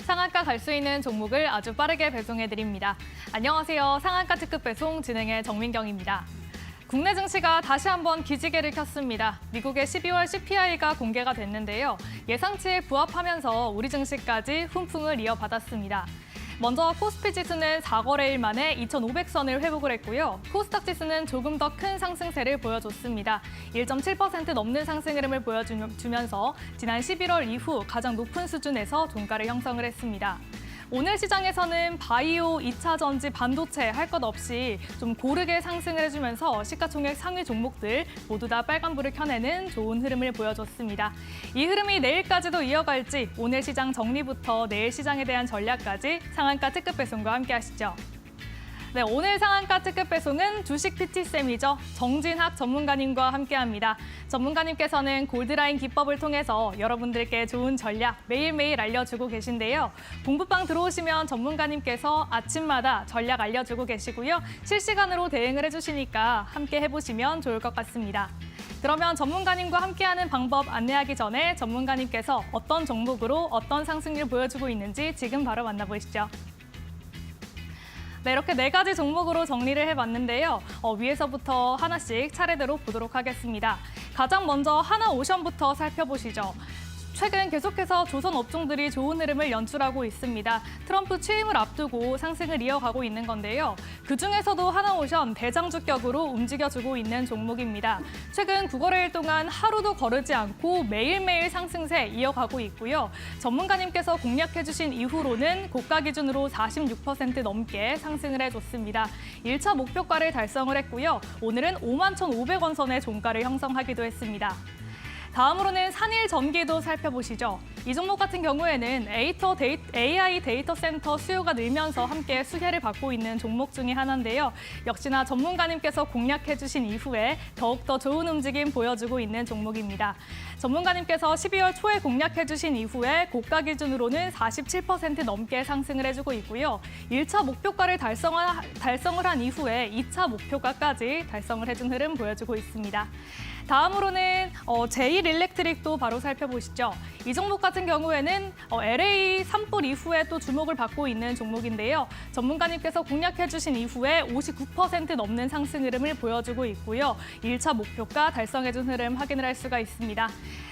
상한가 갈 수 있는 종목을 아주 빠르게 배송해드립니다. 안녕하세요. 상한가 특급 배송 진행의 정민경입니다. 국내 증시가 다시 한번 기지개를 켰습니다. 미국의 12월 CPI가 공개가 됐는데요. 예상치에 부합하면서 우리 증시까지 훈풍을 이어받았습니다. 먼저 코스피 지수는 4거래일 만에 2,500선을 회복을 했고요. 코스닥 지수는 조금 더 큰 상승세를 보여줬습니다. 1.7% 넘는 상승 흐름을 보여주면서 지난 11월 이후 가장 높은 수준에서 종가를 형성을 했습니다. 오늘 시장에서는 바이오, 2차 전지, 반도체 할 것 없이 좀 고르게 상승을 해주면서 시가총액 상위 종목들 모두 다 빨간불을 켜내는 좋은 흐름을 보여줬습니다. 이 흐름이 내일까지도 이어갈지 오늘 시장 정리부터 내일 시장에 대한 전략까지 상한가 특급 배송과 함께 하시죠. 네, 오늘 상한가 특급 배송은 주식 PT쌤이죠. 정진학 전문가님과 함께합니다. 전문가님께서는 골드라인 기법을 통해서 여러분들께 좋은 전략 매일매일 알려주고 계신데요. 공부방 들어오시면 전문가님께서 아침마다 전략 알려주고 계시고요. 실시간으로 대응을 해주시니까 함께 해보시면 좋을 것 같습니다. 그러면 전문가님과 함께하는 방법 안내하기 전에 전문가님께서 어떤 종목으로 어떤 상승률 보여주고 있는지 지금 바로 만나보시죠. 네, 이렇게 4가지 종목으로 정리를 해봤는데요. 위에서부터 하나씩 차례대로 보도록 하겠습니다. 가장 먼저 하나오션부터 살펴보시죠. 최근 계속해서 조선 업종들이 좋은 흐름을 연출하고 있습니다. 트럼프 취임을 앞두고 상승을 이어가고 있는 건데요. 그중에서도 하나오션 대장주격으로 움직여주고 있는 종목입니다. 최근 9거래일 동안 하루도 거르지 않고 매일매일 상승세 이어가고 있고요. 전문가님께서 공략해주신 이후로는 고가 기준으로 46% 넘게 상승을 해줬습니다. 1차 목표가를 달성을 했고요. 오늘은 51,500원 선의 종가를 형성하기도 했습니다. 다음으로는 산일전기도 살펴보시죠. 이 종목 같은 경우에는 AI 데이터 센터 수요가 늘면서 함께 수혜를 받고 있는 종목 중에 하나인데요. 역시나 전문가님께서 공략해주신 이후에 더욱더 좋은 움직임 보여주고 있는 종목입니다. 전문가님께서 12월 초에 공략해주신 이후에 고가 기준으로는 47% 넘게 상승을 해주고 있고요. 1차 목표가를 달성을 한 이후에 2차 목표가까지 달성을 해준 흐름 보여주고 있습니다. 다음으로는 제일일렉트릭도 바로 살펴보시죠. 이 종목 같은 경우에는 LA 산불 이후에 또 주목을 받고 있는 종목인데요. 전문가님께서 공략해주신 이후에 59% 넘는 상승 흐름을 보여주고 있고요. 1차 목표가 달성해준 흐름 확인을 할 수가 있습니다.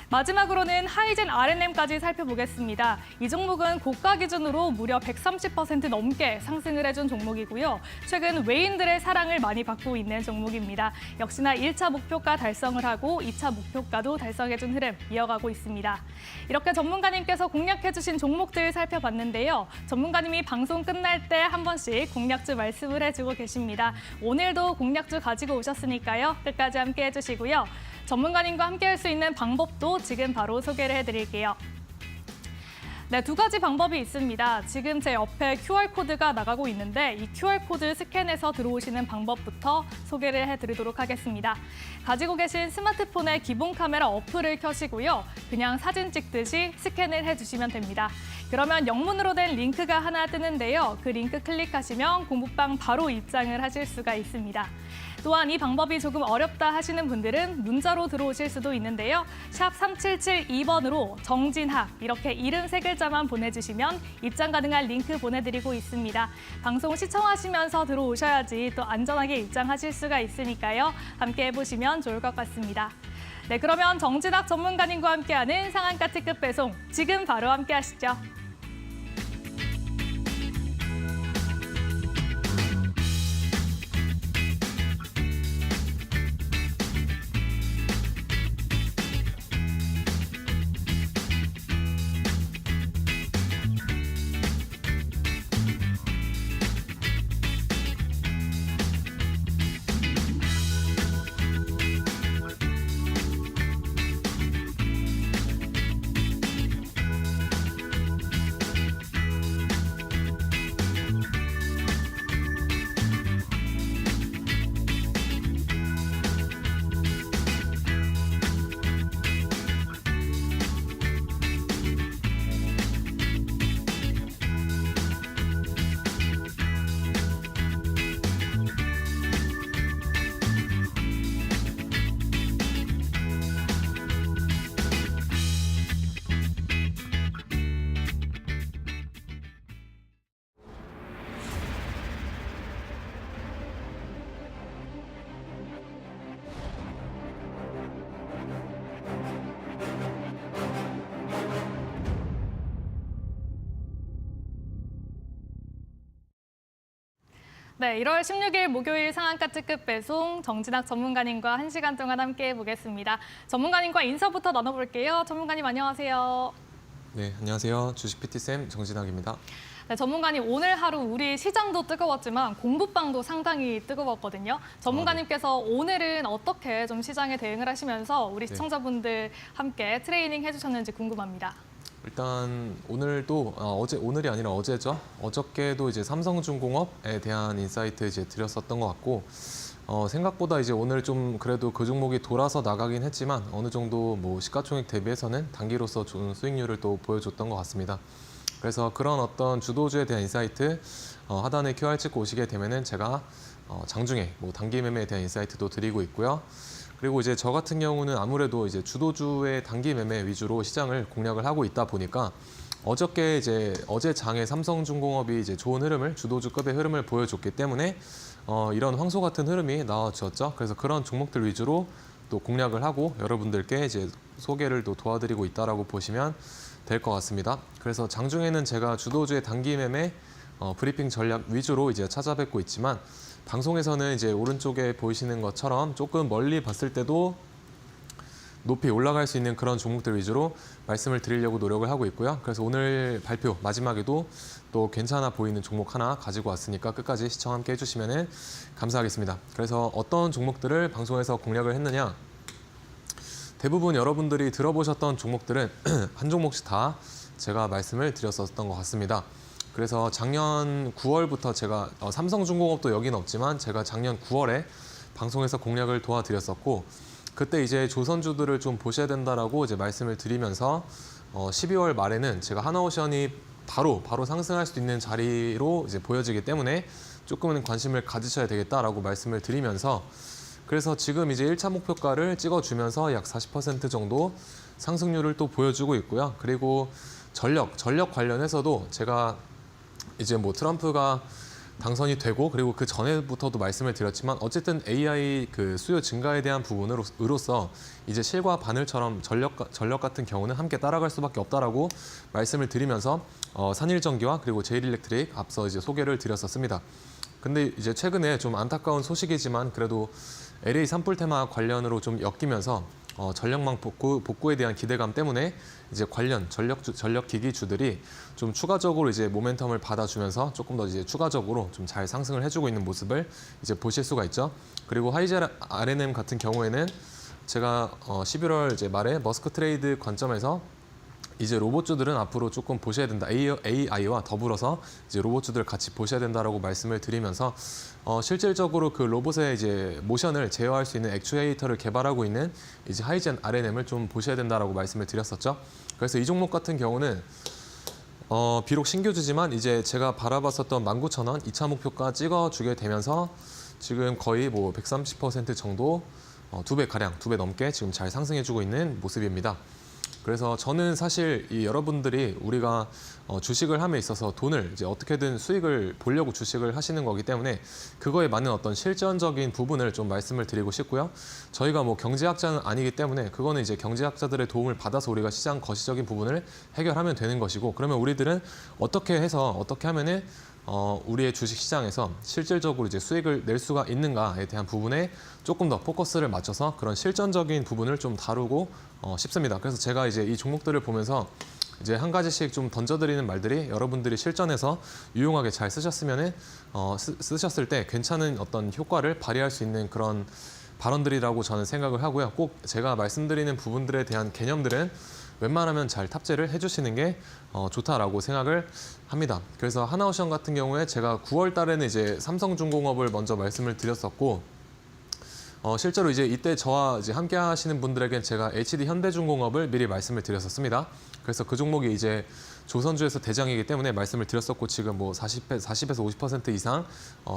마지막으로는 하이젠 R&M까지 살펴보겠습니다. 이 종목은 고가 기준으로 무려 130% 넘게 상승을 해준 종목이고요. 최근 외인들의 사랑을 많이 받고 있는 종목입니다. 역시나 1차 목표가 달성을 하고 2차 목표가도 달성해준 흐름 이어가고 있습니다. 이렇게 전문가님께서 공략해주신 종목들 살펴봤는데요. 전문가님이 방송 끝날 때 한 번씩 공략주 말씀을 해주고 계십니다. 오늘도 공략주 가지고 오셨으니까요. 끝까지 함께 해주시고요. 전문가님과 함께할 수 있는 방법도 지금 바로 소개를 해드릴게요. 네, 2가지 방법이 있습니다. 지금 제 옆에 QR코드가 나가고 있는데 이 QR코드 스캔해서 들어오시는 방법부터 소개를 해드리도록 하겠습니다. 가지고 계신 스마트폰의 기본 카메라 어플을 켜시고요. 그냥 사진 찍듯이 스캔을 해주시면 됩니다. 그러면 영문으로 된 링크가 하나 뜨는데요. 그 링크 클릭하시면 공부방 바로 입장을 하실 수가 있습니다. 또한 이 방법이 조금 어렵다 하시는 분들은 문자로 들어오실 수도 있는데요. 샵 3772번으로 정진학 이렇게 이름 3글자만 보내주시면 입장 가능한 링크 보내드리고 있습니다. 방송 시청하시면서 들어오셔야지 또 안전하게 입장하실 수가 있으니까요. 함께 해보시면 좋을 것 같습니다. 네, 그러면 정진학 전문가님과 함께하는 상한가 특급 배송 지금 바로 함께 하시죠. 네, 1월 16일 목요일 상한가 특급 배송 정진학 전문가님과 1시간 동안 함께 해보겠습니다. 전문가님과 인사부터 나눠볼게요. 전문가님 안녕하세요. 네, 안녕하세요. 주식 PT쌤 정진학입니다. 네, 전문가님 오늘 하루 우리 시장도 뜨거웠지만 공부방도 상당히 뜨거웠거든요. 전문가님께서 오늘은 어떻게 좀 시장에 대응을 하시면서 우리 시청자분들 함께 트레이닝 해주셨는지 궁금합니다. 일단 오늘도 오늘이 아니라 어제죠. 어저께도 이제 삼성중공업에 대한 인사이트 이제 드렸었던 것 같고 생각보다 이제 오늘 좀 그래도 그 종목이 돌아서 나가긴 했지만 어느 정도 뭐 시가총액 대비해서는 단기로서 좋은 수익률을 또 보여줬던 것 같습니다. 그래서 그런 어떤 주도주에 대한 인사이트 하단에 QR 찍고 오시게 되면은 제가 장중에 뭐 단기 매매에 대한 인사이트도 드리고 있고요. 그리고 이제 저 같은 경우는 아무래도 이제 주도주의 단기 매매 위주로 시장을 공략을 하고 있다 보니까 어제 장에 삼성중공업이 이제 좋은 흐름을 주도주급의 흐름을 보여줬기 때문에 이런 황소 같은 흐름이 나와졌죠. 그래서 그런 종목들 위주로 또 공략을 하고 여러분들께 이제 소개를 또 도와드리고 있다라고 보시면 될 것 같습니다. 그래서 장중에는 제가 주도주의 단기 매매 브리핑 전략 위주로 이제 찾아뵙고 있지만 방송에서는 이제 오른쪽에 보이시는 것처럼 조금 멀리 봤을 때도 높이 올라갈 수 있는 그런 종목들 위주로 말씀을 드리려고 노력을 하고 있고요. 그래서 오늘 발표 마지막에도 또 괜찮아 보이는 종목 하나 가지고 왔으니까 끝까지 시청 함께 해주시면 감사하겠습니다. 그래서 어떤 종목들을 방송에서 공략을 했느냐. 대부분 여러분들이 들어보셨던 종목들은 한 종목씩 다 제가 말씀을 드렸었던 것 같습니다. 그래서 작년 9월부터 제가 삼성중공업도 여기는 없지만 제가 작년 9월에 방송에서 공략을 도와드렸었고 그때 이제 조선주들을 좀 보셔야 된다라고 이제 말씀을 드리면서 12월 말에는 제가 하나오션이 바로 상승할 수 있는 자리로 이제 보여지기 때문에 조금은 관심을 가지셔야 되겠다라고 말씀을 드리면서 그래서 지금 이제 1차 목표가를 찍어주면서 약 40% 정도 상승률을 또 보여주고 있고요. 그리고 전력 관련해서도 제가 이제 뭐 트럼프가 당선이 되고 그리고 그 전에부터도 말씀을 드렸지만 어쨌든 AI 그 수요 증가에 대한 부분으로서 이제 실과 바늘처럼 전력 같은 경우는 함께 따라갈 수밖에 없다라고 말씀을 드리면서 산일전기와 그리고 제일일렉트릭 앞서 이제 소개를 드렸었습니다. 근데 이제 최근에 좀 안타까운 소식이지만 그래도 LA 산불 테마 관련으로 좀 엮이면서 전력망 복구에 대한 기대감 때문에 이제 관련 전력 기기주들이 좀 추가적으로 이제 모멘텀을 받아주면서 조금 더 이제 추가적으로 좀 잘 상승을 해주고 있는 모습을 이제 보실 수가 있죠. 그리고 하이젤 R&M 같은 경우에는 제가 11월 이제 말에 머스크 트레이드 관점에서 이제 로봇주들은 앞으로 조금 보셔야 된다. AI와 더불어서 이제 로봇주들 같이 보셔야 된다라고 말씀을 드리면서 실질적으로 그 로봇의 이제 모션을 제어할 수 있는 액추에이터를 개발하고 있는 이제 하이젠 R&M을 좀 보셔야 된다라고 말씀을 드렸었죠. 그래서 이 종목 같은 경우는 비록 신규주지만 이제 제가 바라봤었던 19,000원 2차 목표가 찍어주게 되면서 지금 거의 뭐 130% 정도 2배 가량, 2배 넘게 지금 잘 상승해주고 있는 모습입니다. 그래서 저는 사실 이 여러분들이 우리가 주식을 함에 있어서 돈을 이제 어떻게든 수익을 보려고 주식을 하시는 거기 때문에 그거에 맞는 어떤 실전적인 부분을 좀 말씀을 드리고 싶고요. 저희가 뭐 경제학자는 아니기 때문에 그거는 이제 경제학자들의 도움을 받아서 우리가 시장 거시적인 부분을 해결하면 되는 것이고 그러면 우리들은 어떻게 하면은 우리의 주식 시장에서 실질적으로 이제 수익을 낼 수가 있는가에 대한 부분에 조금 더 포커스를 맞춰서 그런 실전적인 부분을 좀 다루고 싶습니다. 그래서 제가 이제 이 종목들을 보면서 이제 한 가지씩 좀 던져드리는 말들이 여러분들이 실전에서 유용하게 잘 쓰셨을 때 괜찮은 어떤 효과를 발휘할 수 있는 그런 발언들이라고 저는 생각을 하고요. 꼭 제가 말씀드리는 부분들에 대한 개념들은 웬만하면 잘 탑재를 해주시는 게 좋다라고 생각을 합니다. 그래서 하나오션 같은 경우에 제가 9월 달에는 이제 삼성중공업을 먼저 말씀을 드렸었고 실제로 이제 이때 저와 이제 함께 하시는 분들에겐 제가 HD 현대중공업을 미리 말씀을 드렸었습니다. 그래서 그 종목이 이제 조선주에서 대장이기 때문에 말씀을 드렸었고 지금 뭐 40에서 50% 이상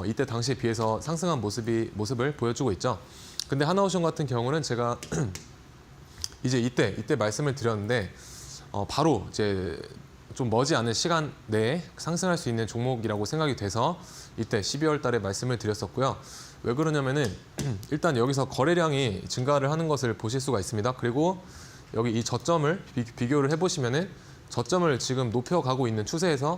이때 당시에 비해서 상승한 모습을 보여주고 있죠. 근데 하나오션 같은 경우는 제가 이제 이때 말씀을 드렸는데 바로 이제 좀 머지않은 시간 내에 상승할 수 있는 종목이라고 생각이 돼서 이때 12월 달에 말씀을 드렸었고요. 왜 그러냐면은 일단 여기서 거래량이 증가를 하는 것을 보실 수가 있습니다. 그리고 여기 이 저점을 비교를 해보시면은 저점을 지금 높여가고 있는 추세에서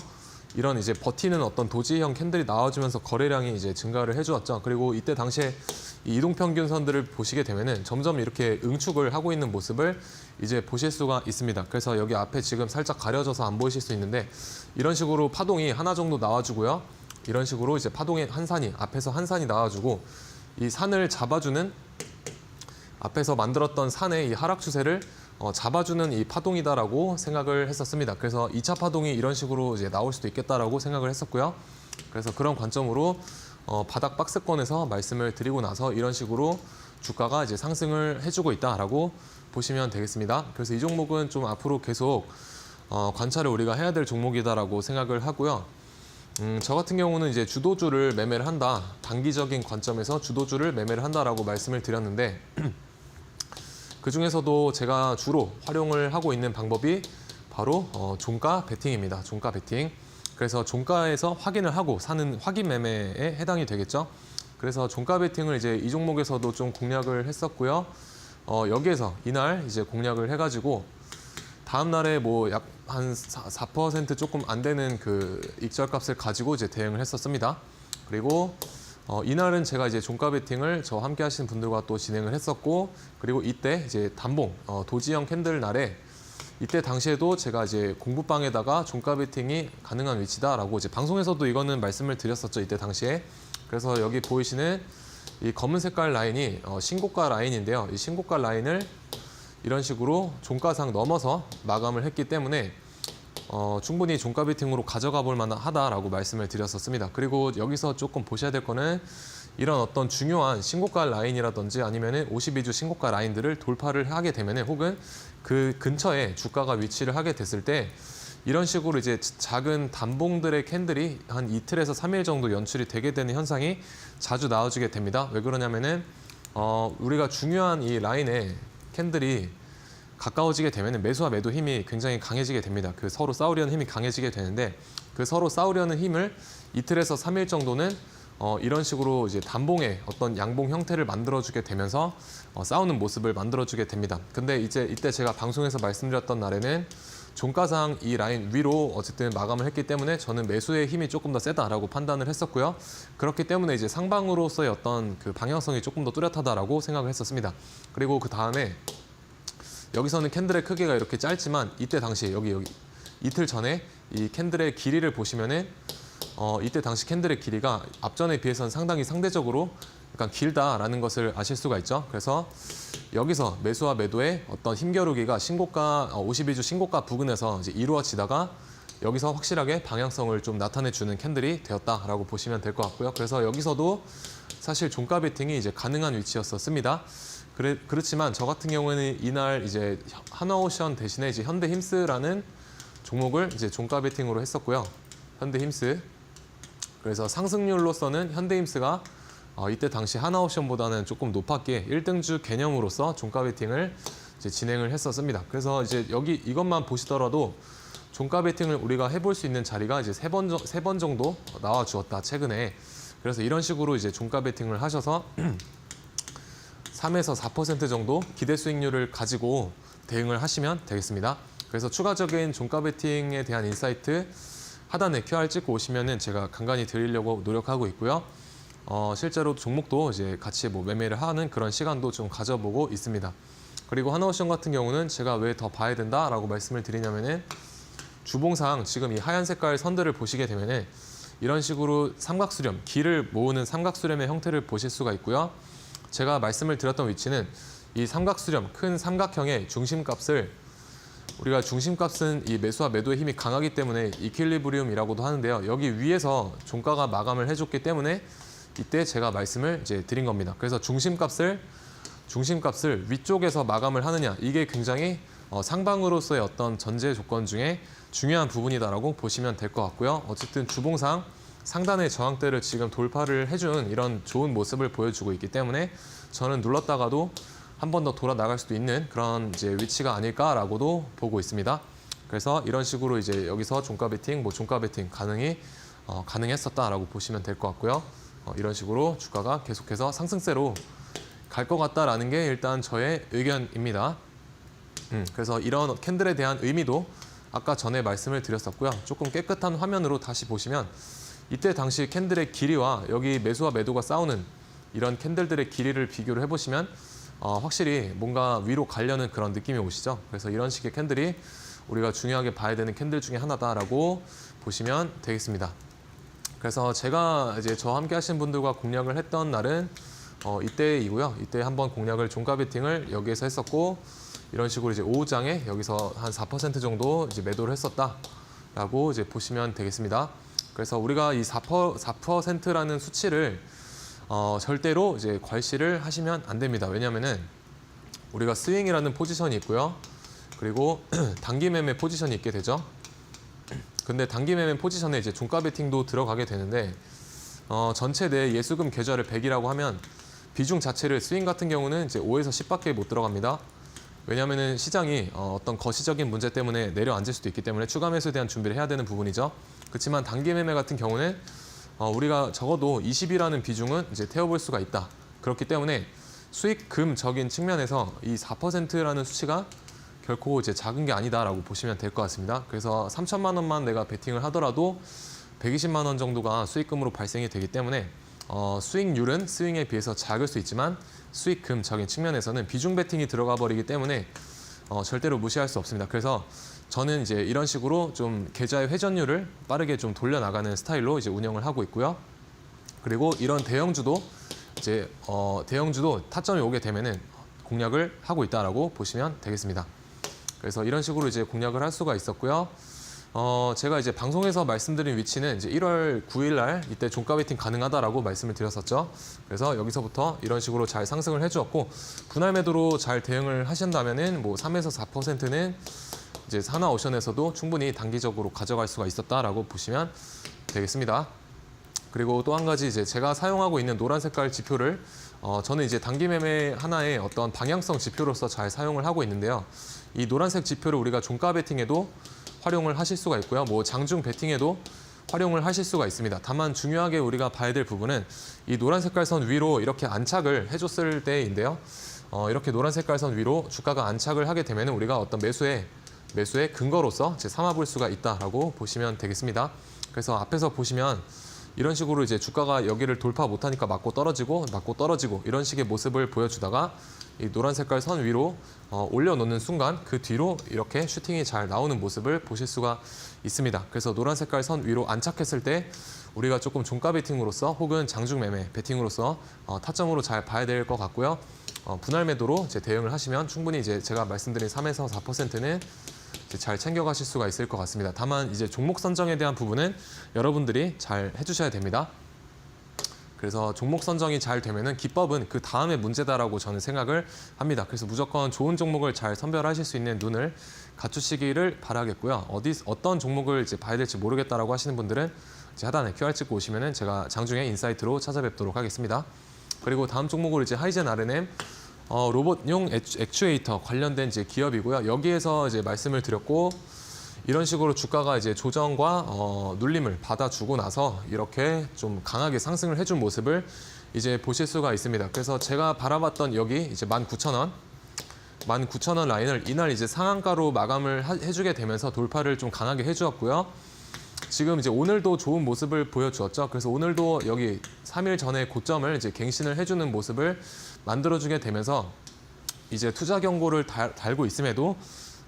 이런 이제 버티는 어떤 도지형 캔들이 나와주면서 거래량이 이제 증가를 해주었죠. 그리고 이때 당시에 이 이동평균선들을 보시게 되면은 점점 이렇게 응축을 하고 있는 모습을 이제 보실 수가 있습니다. 그래서 여기 앞에 지금 살짝 가려져서 안 보이실 수 있는데 이런 식으로 파동이 하나 정도 나와주고요. 이런 식으로 이제 파동의 한 산이 앞에서 한 산이 나와주고 이 산을 잡아주는 앞에서 만들었던 산의 이 하락 추세를 잡아주는 이 파동이다라고 생각을 했었습니다. 그래서 2차 파동이 이런 식으로 이제 나올 수도 있겠다라고 생각을 했었고요. 그래서 그런 관점으로 바닥 박스권에서 말씀을 드리고 나서 이런 식으로 주가가 이제 상승을 해주고 있다라고 보시면 되겠습니다. 그래서 이 종목은 좀 앞으로 계속 관찰을 우리가 해야 될 종목이다라고 생각을 하고요. 저 같은 경우는 이제 주도주를 매매를 한다. 단기적인 관점에서 주도주를 매매를 한다라고 말씀을 드렸는데 그 중에서도 제가 주로 활용을 하고 있는 방법이 바로 종가 베팅입니다. 종가 베팅. 그래서 종가에서 확인을 하고 사는 확인 매매에 해당이 되겠죠. 그래서 종가 베팅을 이제 이 종목에서도 좀 공략을 했었고요. 여기에서 이날 이제 공략을 해가지고 다음 날에 뭐 약 한 4% 조금 안 되는 그 익절값을 가지고 이제 대응을 했었습니다. 그리고 이날은 제가 이제 종가 베팅을 저와 함께 하시는 분들과 또 진행을 했었고 그리고 이때 이제 단봉 도지형 캔들 날에 이때 당시에도 제가 이제 공부방에다가 종가 베팅이 가능한 위치다라고 이제 방송에서도 이거는 말씀을 드렸었죠. 이때 당시에. 그래서 여기 보이시는 이 검은 색깔 라인이 신고가 라인인데요. 이 신고가 라인을 이런 식으로 종가상 넘어서 마감을 했기 때문에 충분히 종가 베팅으로 가져가 볼 만하다라고 말씀을 드렸었습니다. 그리고 여기서 조금 보셔야 될 거는 이런 어떤 중요한 신고가 라인이라든지 아니면은 52주 신고가 라인들을 돌파를 하게 되면은 혹은 그 근처에 주가가 위치를 하게 됐을 때 이런 식으로 이제 작은 단봉들의 캔들이 한 이틀에서 3일 정도 연출이 되게 되는 현상이 자주 나와주게 됩니다. 왜 그러냐면은 우리가 중요한 이 라인에 캔들이 가까워지게 되면 매수와 매도 힘이 굉장히 강해지게 됩니다. 그 서로 싸우려는 힘이 강해지게 되는데 그 서로 싸우려는 힘을 이틀에서 3일 정도는 이런 식으로 이제 단봉의 어떤 양봉 형태를 만들어주게 되면서 싸우는 모습을 만들어주게 됩니다. 근데 이제 이때 제가 방송에서 말씀드렸던 날에는 종가상 이 라인 위로 어쨌든 마감을 했기 때문에 저는 매수의 힘이 조금 더 세다라고 판단을 했었고요. 그렇기 때문에 이제 상방으로서의 어떤 그 방향성이 조금 더 뚜렷하다라고 생각을 했었습니다. 그리고 그 다음에 여기서는 캔들의 크기가 이렇게 짧지만 이때 당시에 여기 이틀 전에 이 캔들의 길이를 보시면은 이때 당시 캔들의 길이가 앞전에 비해서는 상당히 상대적으로 약간 길다라는 것을 아실 수가 있죠. 그래서 여기서 매수와 매도의 어떤 힘겨루기가 신고가 52주 신고가 부근에서 이제 이루어지다가 여기서 확실하게 방향성을 좀 나타내주는 캔들이 되었다라고 보시면 될 것 같고요. 그래서 여기서도 사실 종가 베팅이 이제 가능한 위치였었습니다. 그렇지만 저 같은 경우에는 이날 이제 하나오션 대신에 이제 현대힘스라는 종목을 이제 종가 베팅으로 했었고요. 현대힘스. 그래서 상승률로서는 현대힘스가 이때 당시 하나옵션보다는 조금 높았기에 1등주 개념으로서 종가 베팅을 이제 진행을 했었습니다. 그래서 이제 여기 이것만 보시더라도 종가 베팅을 우리가 해볼 수 있는 자리가 이제 세 번 정도 나와 주었다 최근에. 그래서 이런 식으로 이제 종가 베팅을 하셔서 3에서 4% 정도 기대 수익률을 가지고 대응을 하시면 되겠습니다. 그래서 추가적인 종가 베팅에 대한 인사이트 하단에 QR 찍고 오시면은 제가 간간히 드리려고 노력하고 있고요. 실제로 종목도 이제 같이 뭐 매매를 하는 그런 시간도 좀 가져보고 있습니다. 그리고 하나옵션 같은 경우는 제가 왜 더 봐야 된다라고 말씀을 드리냐면은 주봉상 지금 이 하얀 색깔 선들을 보시게 되면은 이런 식으로 삼각수렴, 길을 모으는 삼각수렴의 형태를 보실 수가 있고요. 제가 말씀을 드렸던 위치는 이 삼각수렴, 큰 삼각형의 중심값을 우리가 중심값은 이 매수와 매도의 힘이 강하기 때문에 이퀄리브리움이라고도 하는데요. 여기 위에서 종가가 마감을 해줬기 때문에 이때 제가 말씀을 이제 드린 겁니다. 그래서 중심값을 위쪽에서 마감을 하느냐 이게 굉장히 상방으로서의 어떤 전제 조건 중에 중요한 부분이다라고 보시면 될 것 같고요. 어쨌든 주봉상 상단의 저항대를 지금 돌파를 해준 이런 좋은 모습을 보여주고 있기 때문에 저는 눌렀다가도 한 번 더 돌아 나갈 수도 있는 그런 이제 위치가 아닐까라고도 보고 있습니다. 그래서 이런 식으로 이제 여기서 종가 베팅, 종가 베팅 가능했었다라고 보시면 될 것 같고요. 이런 식으로 주가가 계속해서 상승세로 갈 것 같다라는 게 일단 저의 의견입니다. 그래서 이런 캔들에 대한 의미도 아까 전에 말씀을 드렸었고요. 조금 깨끗한 화면으로 다시 보시면 이때 당시 캔들의 길이와 여기 매수와 매도가 싸우는 이런 캔들들의 길이를 비교를 해보시면 확실히 뭔가 위로 가려는 그런 느낌이 오시죠. 그래서 이런 식의 캔들이 우리가 중요하게 봐야 되는 캔들 중에 하나다라고 보시면 되겠습니다. 그래서 제가 이제 저와 함께 하신 분들과 공략을 했던 날은 이때이고요. 이때 한번 공략을 종가 베팅을 여기에서 했었고 이런 식으로 이제 오후장에 여기서 한 4% 정도 이제 매도를 했었다라고 이제 보시면 되겠습니다. 그래서 우리가 이 4%라는 수치를 절대로 이제 괄시를 하시면 안 됩니다. 왜냐하면은 우리가 스윙이라는 포지션이 있고요. 그리고 단기 매매 포지션이 있게 되죠. 근데 단기 매매 포지션에 이제 종가 베팅도 들어가게 되는데 전체 내 예수금 계좌를 100이라고 하면 비중 자체를 스윙 같은 경우는 이제 5에서 10밖에 못 들어갑니다. 왜냐하면은 시장이 어떤 거시적인 문제 때문에 내려앉을 수도 있기 때문에 추가 매수에 대한 준비를 해야 되는 부분이죠. 그렇지만 단기 매매 같은 경우는 우리가 적어도 20이라는 비중은 이제 태워볼 수가 있다. 그렇기 때문에 수익금적인 측면에서 이 4%라는 수치가 결코 이제 작은 게 아니다라고 보시면 될 것 같습니다. 그래서 3천만 원만 내가 베팅을 하더라도 120만 원 정도가 수익금으로 발생이 되기 때문에 수익률은 스윙에 비해서 작을 수 있지만 수익금적인 측면에서는 비중 베팅이 들어가 버리기 때문에 절대로 무시할 수 없습니다. 그래서 저는 이제 이런 식으로 좀 계좌의 회전율을 빠르게 좀 돌려나가는 스타일로 이제 운영을 하고 있고요. 그리고 이런 대형주도 이제 대형주도 타점이 오게 되면은 공략을 하고 있다라고 보시면 되겠습니다. 그래서 이런 식으로 이제 공략을 할 수가 있었고요. 제가 이제 방송에서 말씀드린 위치는 이제 1월 9일 날 이때 종가 베팅 가능하다라고 말씀을 드렸었죠. 그래서 여기서부터 이런 식으로 잘 상승을 해주었고 분할 매도로 잘 대응을 하신다면은 뭐 3에서 4%는 이제 하나오션에서도 충분히 단기적으로 가져갈 수가 있었다라고 보시면 되겠습니다. 그리고 또 한 가지 이제 제가 사용하고 있는 노란 색깔 지표를 저는 이제 단기 매매 하나의 어떤 방향성 지표로서 잘 사용을 하고 있는데요. 이 노란색 지표를 우리가 종가 베팅에도 활용을 하실 수가 있고요. 뭐 장중 베팅에도 활용을 하실 수가 있습니다. 다만 중요하게 우리가 봐야 될 부분은 이 노란 색깔 선 위로 이렇게 안착을 해줬을 때인데요. 이렇게 노란 색깔 선 위로 주가가 안착을 하게 되면 우리가 어떤 매수의 근거로서 삼아 볼 수가 있다라고 보시면 되겠습니다. 그래서 앞에서 보시면 이런 식으로 이제 주가가 여기를 돌파 못하니까 맞고 떨어지고 이런 식의 모습을 보여주다가 이 노란 색깔 선 위로 올려놓는 순간 그 뒤로 이렇게 슈팅이 잘 나오는 모습을 보실 수가 있습니다. 그래서 노란 색깔 선 위로 안착했을 때 우리가 조금 종가 베팅으로서 혹은 장중 매매 베팅으로서 타점으로 잘 봐야 될 것 같고요. 분할 매도로 이제 대응을 하시면 충분히 이제 제가 말씀드린 3에서 4%는 잘 챙겨가실 수가 있을 것 같습니다. 다만 이제 종목 선정에 대한 부분은 여러분들이 잘 해주셔야 됩니다. 그래서 종목 선정이 잘 되면은 기법은 그 다음에 문제다라고 저는 생각을 합니다. 그래서 무조건 좋은 종목을 잘 선별하실 수 있는 눈을 갖추시기를 바라겠고요. 어떤 종목을 이제 봐야 될지 모르겠다라고 하시는 분들은 이제 하단에 QR 찍고 오시면은 제가 장중에 인사이트로 찾아뵙도록 하겠습니다. 그리고 다음 종목으로 이제 하이젠 R&M 로봇용 액추에이터 관련된 이제 기업이고요. 여기에서 이제 말씀을 드렸고 이런 식으로 주가가 이제 조정과 눌림을 받아주고 나서 이렇게 좀 강하게 상승을 해준 모습을 이제 보실 수가 있습니다. 그래서 제가 바라봤던 여기 이제 19,000원 라인을 이날 이제 상한가로 마감을 해주게 되면서 돌파를 좀 강하게 해주었고요. 지금 이제 오늘도 좋은 모습을 보여주었죠. 그래서 오늘도 여기 3일 전에 고점을 이제 갱신을 해주는 모습을 만들어주게 되면서 이제 투자 경고를 달고 있음에도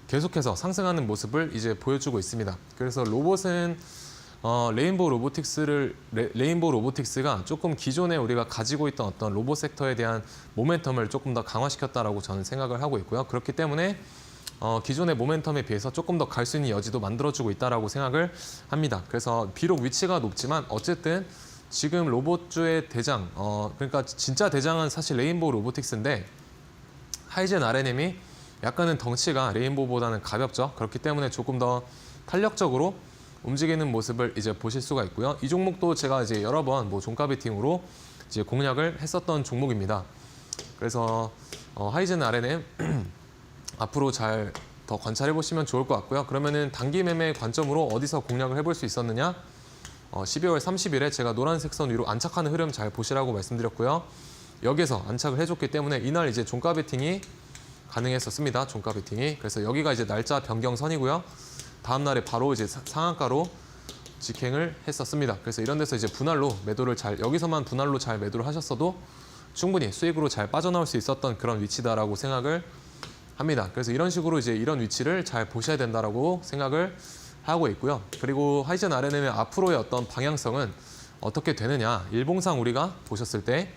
계속해서 상승하는 모습을 이제 보여주고 있습니다. 그래서 로봇은 레인보우 로보틱스가 조금 기존에 우리가 가지고 있던 어떤 로봇 섹터에 대한 모멘텀을 조금 더 강화시켰다라고 저는 생각을 하고 있고요. 그렇기 때문에 기존의 모멘텀에 비해서 조금 더 갈 수 있는 여지도 만들어주고 있다라고 생각을 합니다. 그래서 비록 위치가 높지만 어쨌든 지금 로봇주의 대장, 그러니까 진짜 대장은 사실 레인보우 로보틱스인데 하이젠 R&M이 약간은 덩치가 레인보우보다는 가볍죠. 그렇기 때문에 조금 더 탄력적으로 움직이는 모습을 이제 보실 수가 있고요. 이 종목도 제가 이제 여러 번 종가 베팅으로 이제 공략을 했었던 종목입니다. 그래서 하이젠 R&M 앞으로 잘 더 관찰해 보시면 좋을 것 같고요. 그러면은 단기 매매 관점으로 어디서 공략을 해볼 수 있었느냐? 12월 30일에 제가 노란색 선 위로 안착하는 흐름 잘 보시라고 말씀드렸고요. 여기서 안착을 해줬기 때문에 이날 이제 종가 베팅이 가능했었습니다. 종가 베팅이. 그래서 여기가 이제 날짜 변경선이고요. 다음 날에 바로 이제 상한가로 직행을 했었습니다. 그래서 이런 데서 이제 분할로 매도를 여기서만 분할로 잘 매도를 하셨어도 충분히 수익으로 잘 빠져나올 수 있었던 그런 위치다라고 생각을 합니다. 그래서 이런 식으로 이제 이런 위치를 잘 보셔야 된다라고 생각을 하고 있고요. 그리고 하이젠 RNM의 앞으로의 어떤 방향성은 어떻게 되느냐? 일봉상 우리가 보셨을 때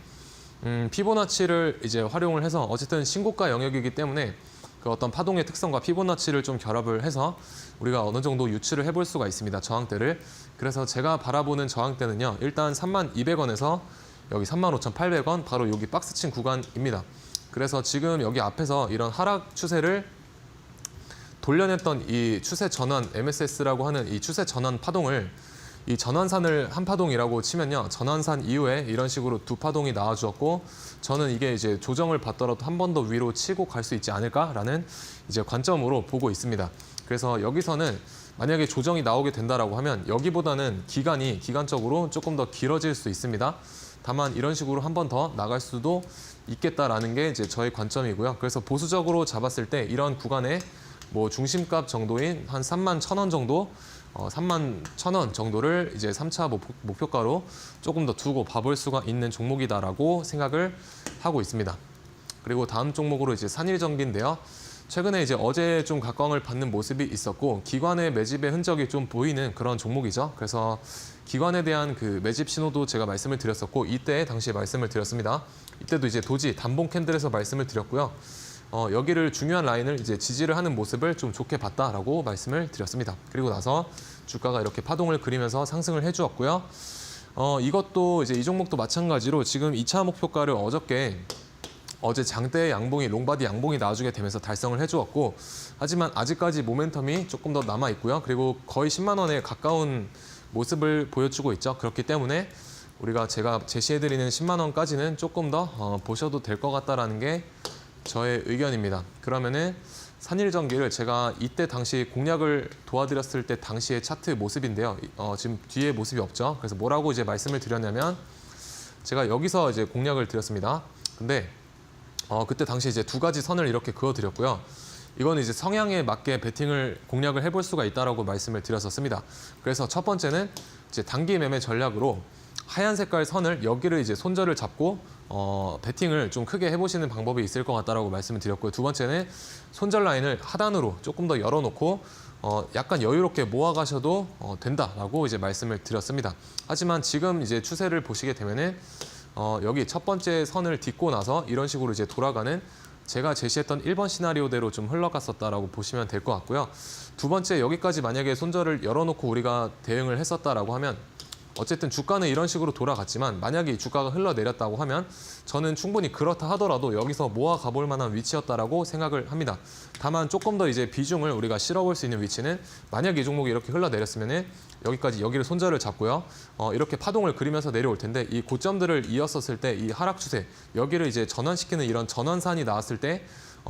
피보나치를 이제 활용을 해서 어쨌든 신고가 영역이기 때문에 그 어떤 파동의 특성과 피보나치를 좀 결합을 해서 우리가 어느 정도 유추를 해볼 수가 있습니다. 저항대를. 그래서 제가 바라보는 저항대는요. 일단 32,200원에서 여기 35,800원 바로 여기 박스친 구간입니다. 그래서 지금 여기 앞에서 이런 하락 추세를 돌려냈던 이 추세 전환 MSS라고 하는 이 추세 전환 파동을 이 전환산을 한 파동이라고 치면요. 전환산 이후에 이런 식으로 두 파동이 나와주었고 저는 이게 이제 조정을 받더라도 한 번 더 위로 치고 갈 수 있지 않을까라는 이제 관점으로 보고 있습니다. 그래서 여기서는 만약에 조정이 나오게 된다라고 하면 여기보다는 기간적으로 조금 더 길어질 수 있습니다. 다만 이런 식으로 한 번 더 나갈 수도 있겠다라는 게 이제 저의 관점이고요. 그래서 보수적으로 잡았을 때 이런 구간에 뭐 중심값 정도인 한 31,000원 정도 31,000원 정도를 이제 3차 목표가로 조금 더 두고 봐볼 수가 있는 종목이다라고 생각을 하고 있습니다. 그리고 다음 종목으로 이제 산일전기인데요. 최근에 이제 어제 좀 각광을 받는 모습이 있었고 기관의 매집의 흔적이 좀 보이는 그런 종목이죠. 그래서 기관에 대한 그 매집 신호도 제가 말씀을 드렸었고 이때 당시에 말씀을 드렸습니다. 이때도 이제 도지 단봉 캔들에서 말씀을 드렸고요. 여기를 중요한 라인을 이제 지지를 하는 모습을 좀 좋게 봤다라고 말씀을 드렸습니다. 그리고 나서 주가가 이렇게 파동을 그리면서 상승을 해주었고요. 이것도 이제 이 종목도 마찬가지로 지금 2차 목표가를 어제 장대 양봉이 롱바디 양봉이 나와주게 되면서 달성을 해주었고 하지만 아직까지 모멘텀이 조금 더 남아 있고요. 그리고 거의 10만 원에 가까운 모습을 보여주고 있죠. 그렇기 때문에 제가 제시해드리는 10만 원까지는 조금 더 보셔도 될 것 같다라는 게 저의 의견입니다. 그러면은 산일전기를 제가 이때 당시 공략을 도와드렸을 때 당시의 차트 모습인데요. 지금 뒤에 모습이 없죠. 그래서 뭐라고 이제 말씀을 드렸냐면 제가 여기서 이제 공략을 드렸습니다. 근데 그때 당시 이제 두 가지 선을 이렇게 그어드렸고요. 이건 이제 성향에 맞게 공략을 해볼 수가 있다라고 말씀을 드렸었습니다. 그래서 첫 번째는 이제 단기 매매 전략으로 하얀 색깔 선을 여기를 이제 손절을 잡고 베팅을 좀 크게 해보시는 방법이 있을 것 같다라고 말씀을 드렸고요. 두 번째는 손절 라인을 하단으로 조금 더 열어놓고 약간 여유롭게 모아가셔도 된다라고 이제 말씀을 드렸습니다. 하지만 지금 이제 추세를 보시게 되면은 여기 첫 번째 선을 딛고 나서 이런 식으로 이제 돌아가는 제가 제시했던 1번 시나리오대로 좀 흘러갔었다라고 보시면 될 것 같고요. 두 번째 여기까지 만약에 손절을 열어놓고 우리가 대응을 했었다라고 하면 어쨌든 주가는 이런 식으로 돌아갔지만 만약에 이 주가가 흘러내렸다고 하면 저는 충분히 그렇다 하더라도 여기서 모아 가볼 만한 위치였다라고 생각을 합니다. 다만 조금 더 이제 비중을 우리가 실어볼 수 있는 위치는 만약에 이 종목이 이렇게 흘러내렸으면 여기를 손절을 잡고요. 이렇게 파동을 그리면서 내려올 텐데 이 고점들을 이었었을 때 이 하락 추세 여기를 이제 전환시키는 이런 전환산이 나왔을 때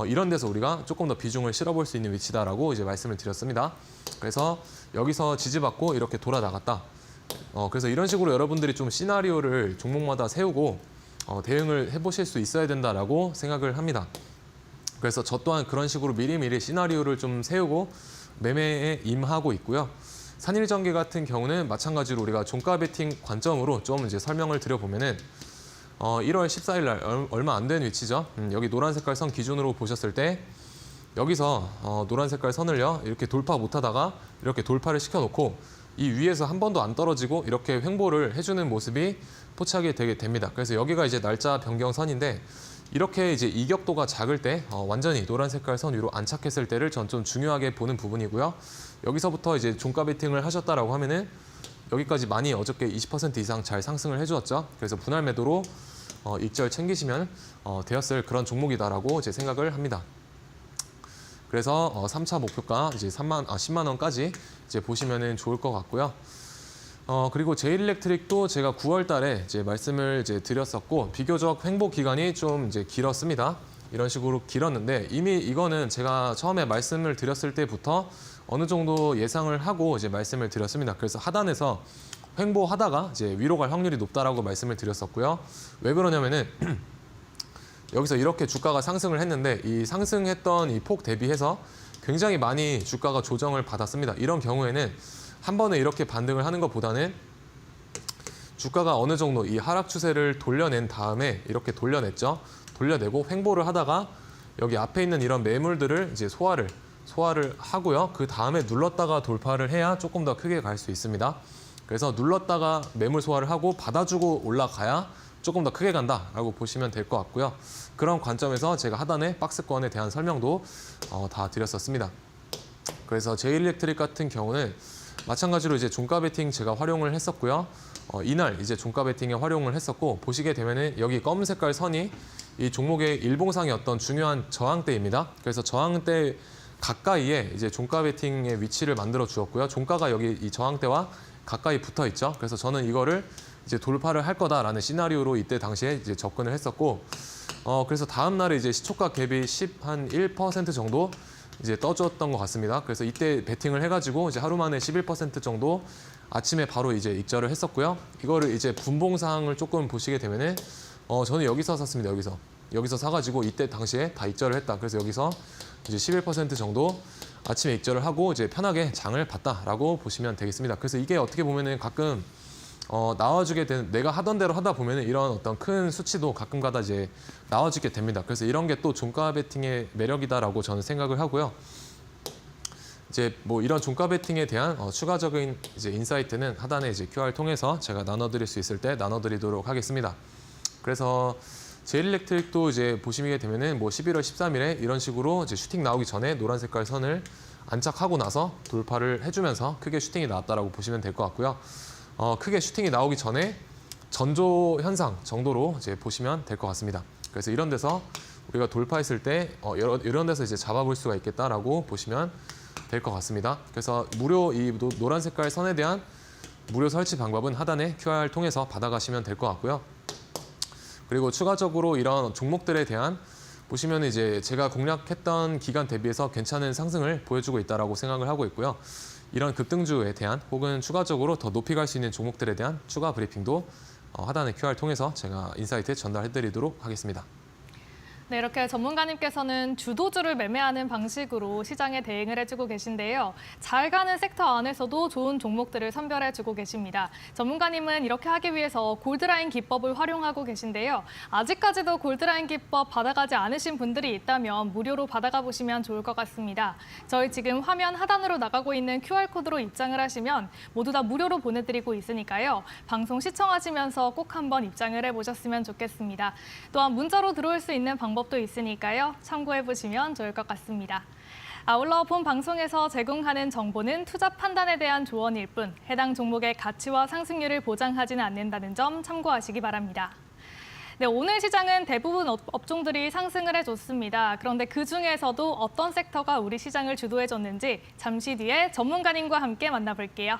이런 데서 우리가 조금 더 비중을 실어볼 수 있는 위치다라고 이제 말씀을 드렸습니다. 그래서 여기서 지지받고 이렇게 돌아 나갔다. 그래서 이런 식으로 여러분들이 좀 시나리오를 종목마다 세우고 대응을 해보실 수 있어야 된다라고 생각을 합니다. 그래서 저 또한 그런 식으로 미리미리 시나리오를 좀 세우고 매매에 임하고 있고요. 산일전기 같은 경우는 마찬가지로 우리가 종가 베팅 관점으로 좀 이제 설명을 드려보면은 1월 14일 날 얼마 안 된 위치죠. 여기 노란 색깔 선 기준으로 보셨을 때 여기서 노란 색깔 선을요 이렇게 돌파 못하다가 이렇게 돌파를 시켜놓고 이 위에서 한 번도 안 떨어지고 이렇게 횡보를 해주는 모습이 포착이 되게 됩니다. 그래서 여기가 이제 날짜 변경선인데 이렇게 이제 이격도가 작을 때 완전히 노란 색깔 선 위로 안착했을 때를 전 좀 중요하게 보는 부분이고요. 여기서부터 이제 종가 베팅을 하셨다라고 하면은 여기까지 많이 어저께 20% 이상 잘 상승을 해주었죠. 그래서 분할 매도로 익절 챙기시면 되었을 그런 종목이다라고 제 생각을 합니다. 그래서 3차 목표가 이제 10만 원까지 이제 보시면은 좋을 것 같고요. 그리고 제일일렉트릭도 제가 9월 달에 이제 말씀을 이제 드렸었고 비교적 횡보 기간이 좀 이제 길었습니다. 이런 식으로 길었는데 이미 이거는 제가 처음에 말씀을 드렸을 때부터 어느 정도 예상을 하고 이제 말씀을 드렸습니다. 그래서 하단에서 횡보하다가 이제 위로 갈 확률이 높다라고 말씀을 드렸었고요. 왜 그러냐면은 여기서 이렇게 주가가 상승을 했는데 이 상승했던 이 폭 대비해서 굉장히 많이 주가가 조정을 받았습니다. 이런 경우에는 한 번에 이렇게 반등을 하는 것보다는 주가가 어느 정도 이 하락 추세를 돌려낸 다음에 이렇게 돌려냈죠. 돌려내고 횡보를 하다가 여기 앞에 있는 이런 매물들을 이제 소화를 하고요. 그 다음에 눌렀다가 돌파를 해야 조금 더 크게 갈 수 있습니다. 그래서 눌렀다가 매물 소화를 하고 받아주고 올라가야 조금 더 크게 간다라고 보시면 될 것 같고요. 그런 관점에서 제가 하단에 박스권에 대한 설명도 다 드렸었습니다. 그래서 제일렉트릭 같은 경우는 마찬가지로 이제 종가 베팅 제가 활용을 했었고요. 이날 이제 종가 베팅에 활용을 했었고 보시게 되면은 여기 검은 색깔 선이 이 종목의 일봉상의 어떤 중요한 저항대입니다. 그래서 저항대 가까이에 이제 종가 베팅의 위치를 만들어 주었고요. 종가가 여기 이 저항대와 가까이 붙어 있죠. 그래서 저는 이거를 이제 돌파를 할 거다라는 시나리오로 이때 당시에 이제 접근을 했었고, 그래서 다음 날에 이제 시초가 갭이 1% 정도 이제 떠줬던 것 같습니다. 그래서 이때 베팅을 해가지고 이제 하루 만에 11% 정도 아침에 바로 이제 익절을 했었고요. 이거를 이제 분봉 사항을 조금 보시게 되면은 저는 여기서 샀습니다. 여기서 사가지고 이때 당시에 다 익절을 했다. 그래서 여기서 이제 11% 정도 아침에 익절을 하고 이제 편하게 장을 봤다라고 보시면 되겠습니다. 그래서 이게 어떻게 보면은 가끔 나와주게 되는, 내가 하던 대로 하다 보면은 이런 어떤 큰 수치도 가끔가다 이제 나와주게 됩니다. 그래서 이런 게 또 종가 베팅의 매력이다라고 저는 생각을 하고요. 이제 뭐 이런 종가 베팅에 대한 추가적인 이제 인사이트는 하단에 이제 QR 통해서 제가 나눠드릴 수 있을 때 나눠드리도록 하겠습니다. 그래서 제일렉트릭도 이제 보시게 되면은 뭐 11월 13일에 이런 식으로 이제 슈팅 나오기 전에 노란 색깔 선을 안착하고 나서 돌파를 해주면서 크게 슈팅이 나왔다라고 보시면 될 것 같고요. 크게 슈팅이 나오기 전에 전조 현상 정도로 이제 보시면 될 것 같습니다. 그래서 이런 데서 우리가 돌파했을 때 이런 데서 이제 잡아볼 수가 있겠다라고 보시면 될 것 같습니다. 그래서 무료 이 노란 색깔 선에 대한 무료 설치 방법은 하단에 QR 통해서 받아가시면 될 것 같고요. 그리고 추가적으로 이런 종목들에 대한 보시면 이제 제가 공략했던 기간 대비해서 괜찮은 상승을 보여주고 있다라고 생각을 하고 있고요. 이런 급등주에 대한 혹은 추가적으로 더 높이 갈 수 있는 종목들에 대한 추가 브리핑도 하단의 QR 통해서 제가 인사이트 전달해드리도록 하겠습니다. 네, 이렇게 전문가님께서는 주도주를 매매하는 방식으로 시장에 대응을 해주고 계신데요. 잘 가는 섹터 안에서도 좋은 종목들을 선별해주고 계십니다. 전문가님은 이렇게 하기 위해서 골드라인 기법을 활용하고 계신데요. 아직까지도 골드라인 기법 받아가지 않으신 분들이 있다면 무료로 받아가 보시면 좋을 것 같습니다. 저희 지금 화면 하단으로 나가고 있는 QR코드로 입장을 하시면 모두 다 무료로 보내드리고 있으니까요. 방송 시청하시면서 꼭 한번 입장을 해보셨으면 좋겠습니다. 또한 문자로 들어올 수 있는 방법도 있으니까요. 참고해보시면 좋을 것 같습니다. 아울러 본 방송에서 제공하는 정보는 투자 판단에 대한 조언일 뿐 해당 종목의 가치와 상승률을 보장하지는 않는다는 점 참고하시기 바랍니다. 네, 오늘 시장은 대부분 업종들이 상승을 해줬습니다. 그런데 그중에서도 어떤 섹터가 우리 시장을 주도해줬는지 잠시 뒤에 전문가님과 함께 만나볼게요.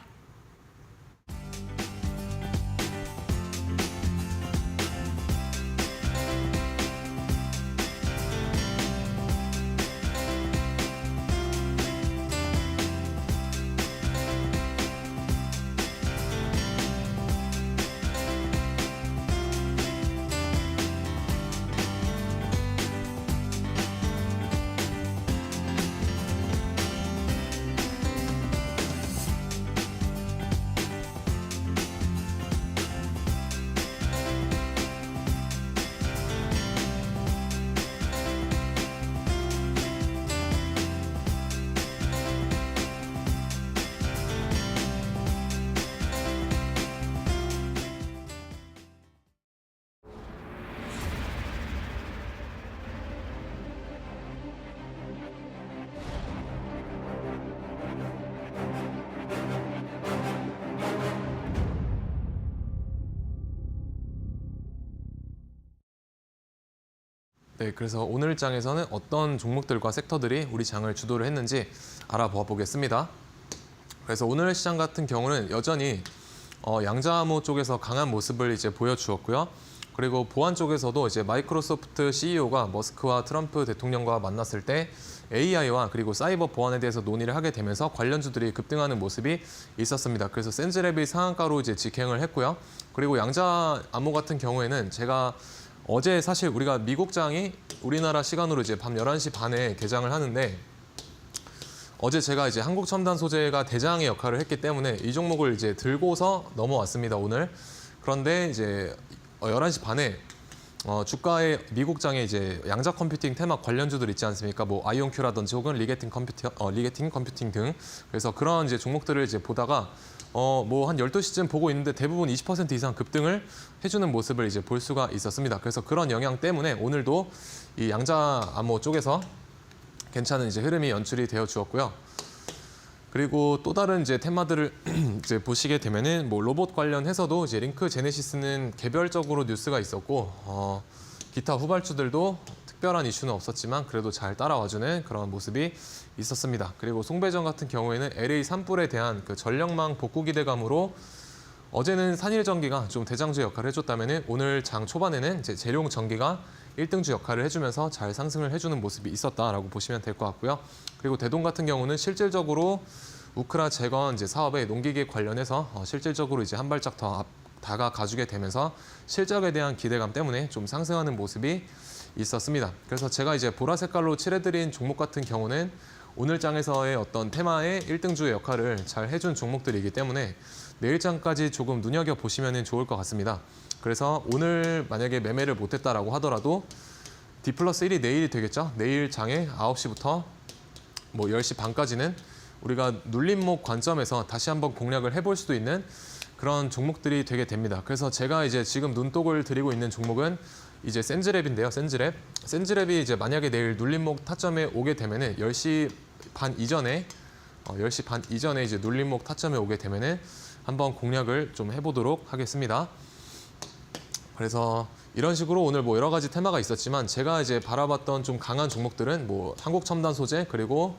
네, 그래서 오늘 장에서는 어떤 종목들과 섹터들이 우리 장을 주도를 했는지 알아보아 보겠습니다. 그래서 오늘 시장 같은 경우는 여전히 양자암호 쪽에서 강한 모습을 이제 보여주었고요. 그리고 보안 쪽에서도 이제 마이크로소프트 CEO가 머스크와 트럼프 대통령과 만났을 때 AI와 그리고 사이버 보안에 대해서 논의를 하게 되면서 관련주들이 급등하는 모습이 있었습니다. 그래서 센즈랩이 상한가로 이제 직행을 했고요. 그리고 양자암호 같은 경우에는 제가 어제 사실 우리가 미국장이 우리나라 시간으로 이제 밤 11시 반에 개장을 하는데 어제 제가 이제 한국첨단 소재가 대장의 역할을 했기 때문에 이 종목을 이제 들고서 넘어왔습니다, 오늘. 그런데 이제 11시 반에 주가의 미국장에 이제 양자 컴퓨팅 테마 관련주들 있지 않습니까? 뭐 아이온큐라든지 혹은 리게팅 컴퓨팅 등. 그래서 그런 이제 종목들을 이제 보다가 뭐 한 12시쯤 보고 있는데 대부분 20% 이상 급등을 해주는 모습을 이제 볼 수가 있었습니다. 그래서 그런 영향 때문에 오늘도 이 양자 암호 쪽에서 괜찮은 이제 흐름이 연출이 되어 주었고요. 그리고 또 다른 이제 테마들을 이제 보시게 되면은 뭐 로봇 관련해서도 이제 링크 제네시스는 개별적으로 뉴스가 있었고 기타 후발주들도 특별한 이슈는 없었지만 그래도 잘 따라와주는 그런 모습이 있었습니다. 그리고 송배전 같은 경우에는 LA 산불에 대한 그 전력망 복구 기대감으로 어제는 산일전기가 좀 대장주 역할을 해줬다면은 오늘 장 초반에는 이제 재룡전기가 1등주 역할을 해주면서 잘 상승을 해주는 모습이 있었다라고 보시면 될 것 같고요. 그리고 대동 같은 경우는 실질적으로 우크라 재건 이제 사업에 농기계 관련해서 실질적으로 이제 한 발짝 더 다가가주게 되면서 실적에 대한 기대감 때문에 좀 상승하는 모습이 있었습니다. 그래서 제가 이제 보라 색깔로 칠해드린 종목 같은 경우는 오늘 장에서의 어떤 테마의 1등주의 역할을 잘 해준 종목들이기 때문에 내일 장까지 조금 눈여겨보시면 좋을 것 같습니다. 그래서 오늘 만약에 매매를 못했다라고 하더라도 D+1이 내일이 되겠죠. 내일 장에 9시부터 뭐 10시 반까지는 우리가 눌림목 관점에서 다시 한번 공략을 해볼 수도 있는 그런 종목들이 되게 됩니다. 그래서 제가 이제 지금 눈독을 들이고 있는 종목은 이제 센즈랩인데요. 센즈랩이 이제 만약에 내일 눌림목 타점에 오게 되면은 10시 반 이전에 이제 눌림목 타점에 오게 되면은 한번 공략을 좀 해보도록 하겠습니다. 그래서 이런 식으로 오늘 뭐 여러 가지 테마가 있었지만 제가 이제 바라봤던 좀 강한 종목들은 뭐 한국첨단 소재 그리고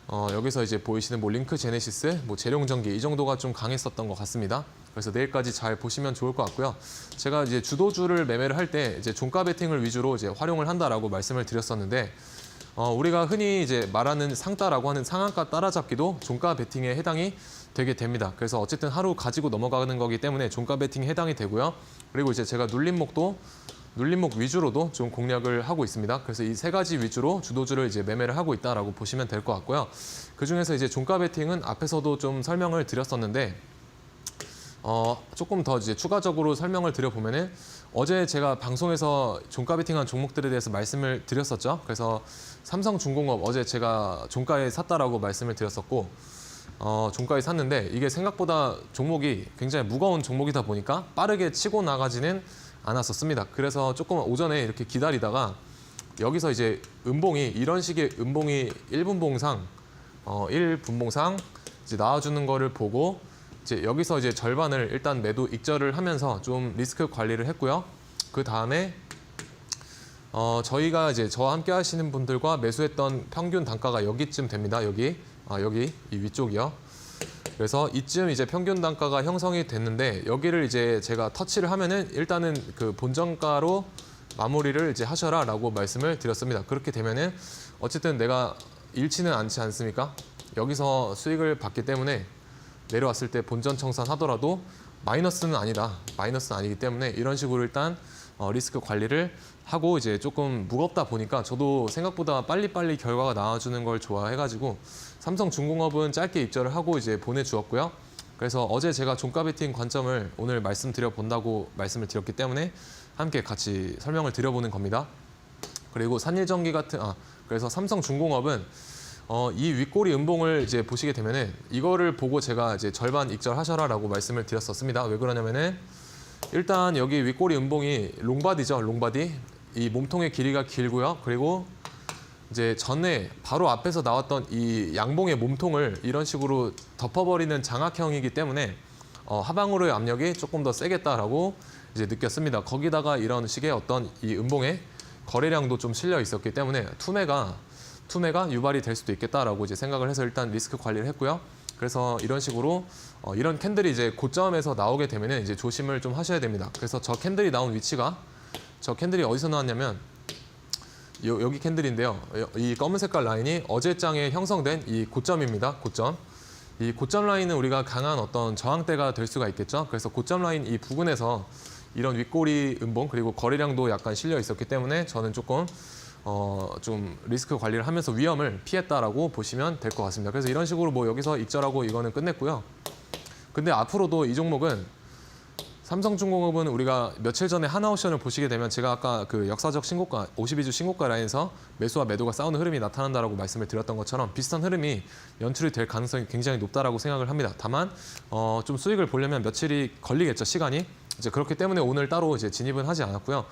여기서 이제 보이시는 뭐 링크 제네시스, 뭐 재룡전기 이 정도가 좀 강했었던 것 같습니다. 그래서 내일까지 잘 보시면 좋을 것 같고요. 제가 이제 주도주를 매매를 할 때 이제 종가 베팅을 위주로 이제 활용을 한다라고 말씀을 드렸었는데 우리가 흔히 이제 말하는 상따라고 하는 상한가 따라잡기도 종가 베팅에 해당이 되게 됩니다. 그래서 어쨌든 하루 가지고 넘어가는 거기 때문에 종가 베팅에 해당이 되고요. 그리고 이제 제가 눌림목 위주로도 좀 공략을 하고 있습니다. 그래서 이 세 가지 위주로 주도주를 이제 매매를 하고 있다라고 보시면 될 것 같고요. 그 중에서 이제 종가 베팅은 앞에서도 좀 설명을 드렸었는데 조금 더 이제 추가적으로 설명을 드려보면은 어제 제가 방송에서 종가 베팅한 종목들에 대해서 말씀을 드렸었죠. 그래서 삼성중공업 어제 제가 종가에 샀다라고 말씀을 드렸었고 종가에 샀는데 이게 생각보다 종목이 굉장히 무거운 종목이다 보니까 빠르게 치고 나가지는 않았었습니다. 그래서 조금 오전에 이렇게 기다리다가 여기서 이제 음봉이 이런 식의 음봉이 1분봉상 이제 나와주는 거를 보고 이제 여기서 이제 절반을 일단 매도 익절을 하면서 좀 리스크 관리를 했고요. 그 다음에 저희가 이제 저와 함께 하시는 분들과 매수했던 평균 단가가 여기쯤 됩니다. 여기 이 위쪽이요. 그래서 이쯤 이제 평균 단가가 형성이 됐는데 여기를 이제 제가 터치를 하면은 일단은 그 본정가로 마무리를 이제 하셔라라고 말씀을 드렸습니다. 그렇게 되면은 어쨌든 내가 잃지는 않지 않습니까? 여기서 수익을 받기 때문에 내려왔을 때 본전 청산하더라도 마이너스는 아니기 때문에 이런 식으로 일단 리스크 관리를 하고 이제 조금 무겁다 보니까 저도 생각보다 빨리빨리 결과가 나와주는 걸 좋아해가지고 삼성중공업은 짧게 입절을 하고 이제 보내주었고요. 그래서 어제 제가 종가 베팅 관점을 오늘 말씀드려 본다고 말씀을 드렸기 때문에 함께 같이 설명을 드려보는 겁니다. 그리고 산일전기 그래서 삼성중공업은 이 윗꼬리 음봉을 이제 보시게 되면은 이거를 보고 제가 이제 절반 익절하셔라라고 말씀을 드렸었습니다. 왜 그러냐면은 일단 여기 윗꼬리 음봉이 롱바디죠, 롱바디. 이 몸통의 길이가 길고요. 그리고 이제 전에 바로 앞에서 나왔던 이 양봉의 몸통을 이런 식으로 덮어버리는 장악형이기 때문에 하방으로의 압력이 조금 더 세겠다라고 이제 느꼈습니다. 거기다가 이런 식의 어떤 이 음봉에 거래량도 좀 실려 있었기 때문에 투매가 유발이 될 수도 있겠다라고 이제 생각을 해서 일단 리스크 관리를 했고요. 그래서 이런 식으로 이런 캔들이 이제 고점에서 나오게 되면은 이제 조심을 좀 하셔야 됩니다. 그래서 저 캔들이 나온 위치가 저 캔들이 어디서 나왔냐면 여기 캔들인데요. 이 검은 색깔 라인이 어제 장에 형성된 이 고점입니다. 고점. 이 고점 라인은 우리가 강한 어떤 저항대가 될 수가 있겠죠. 그래서 고점 라인 이 부근에서 이런 윗꼬리 음봉 그리고 거래량도 약간 실려 있었기 때문에 저는 조금 좀 리스크 관리를 하면서 위험을 피했다라고 보시면 될 것 같습니다. 그래서 이런 식으로 뭐 여기서 익절하고 이거는 끝냈고요. 근데 앞으로도 이 종목은 삼성중공업은 우리가 며칠 전에 하나옵션을 보시게 되면 제가 아까 그 역사적 신고가 52주 신고가 라인에서 매수와 매도가 싸우는 흐름이 나타난다라고 말씀을 드렸던 것처럼 비슷한 흐름이 연출이 될 가능성이 굉장히 높다라고 생각을 합니다. 다만 좀 수익을 보려면 며칠이 걸리겠죠, 시간이. 이제 그렇기 때문에 오늘 따로 이제 진입은 하지 않았고요.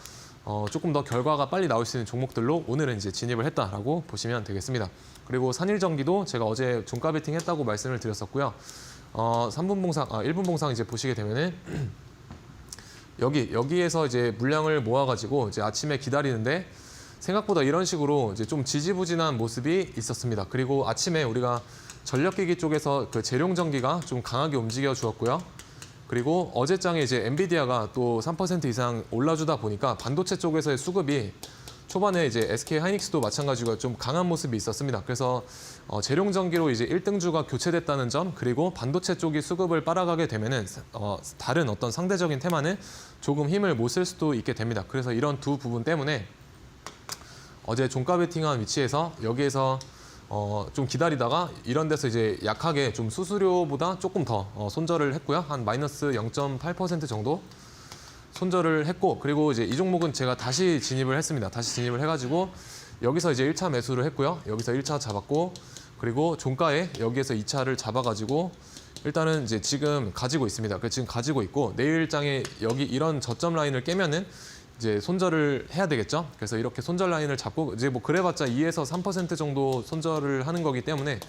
조금 더 결과가 빨리 나올 수 있는 종목들로 오늘은 이제 진입을 했다라고 보시면 되겠습니다. 그리고 산일전기도 제가 어제 종가 베팅 했다고 말씀을 드렸었고요. 3분 봉상, 1분 봉상 이제 보시게 되면은 여기에서 이제 물량을 모아가지고 이제 아침에 기다리는데 생각보다 이런 식으로 이제 좀 지지부진한 모습이 있었습니다. 그리고 아침에 우리가 전력기기 쪽에서 그 재룡전기가 좀 강하게 움직여 주었고요. 그리고 어제장에 이제 엔비디아가 또 3% 이상 올라주다 보니까 반도체 쪽에서의 수급이 초반에 이제 SK 하이닉스도 마찬가지로 좀 강한 모습이 있었습니다. 그래서 재룡전기로 이제 1등주가 교체됐다는 점, 그리고 반도체 쪽이 수급을 빨아가게 되면은 다른 어떤 상대적인 테마는 조금 힘을 못 쓸 수도 있게 됩니다. 그래서 이런 두 부분 때문에 어제 종가 베팅한 위치에서 여기에서 좀 기다리다가 이런 데서 이제 약하게 좀 수수료보다 조금 더 손절을 했고요. 한 마이너스 0.8% 정도 손절을 했고, 그리고 이제 이 종목은 제가 다시 진입을 했습니다. 다시 진입을 해가지고 여기서 이제 1차 매수를 했고요. 여기서 1차 잡았고, 그리고 종가에 여기에서 2차를 잡아가지고 일단은 이제 지금 가지고 있습니다. 그래서 지금 가지고 있고 내일장에 여기 이런 저점 라인을 깨면은 이제 손절을 해야 되겠죠. 그래서 이렇게 손절 라인을 잡고 이제 뭐 그래봤자 2에서 3% 정도 손절을 하는 거기 때문에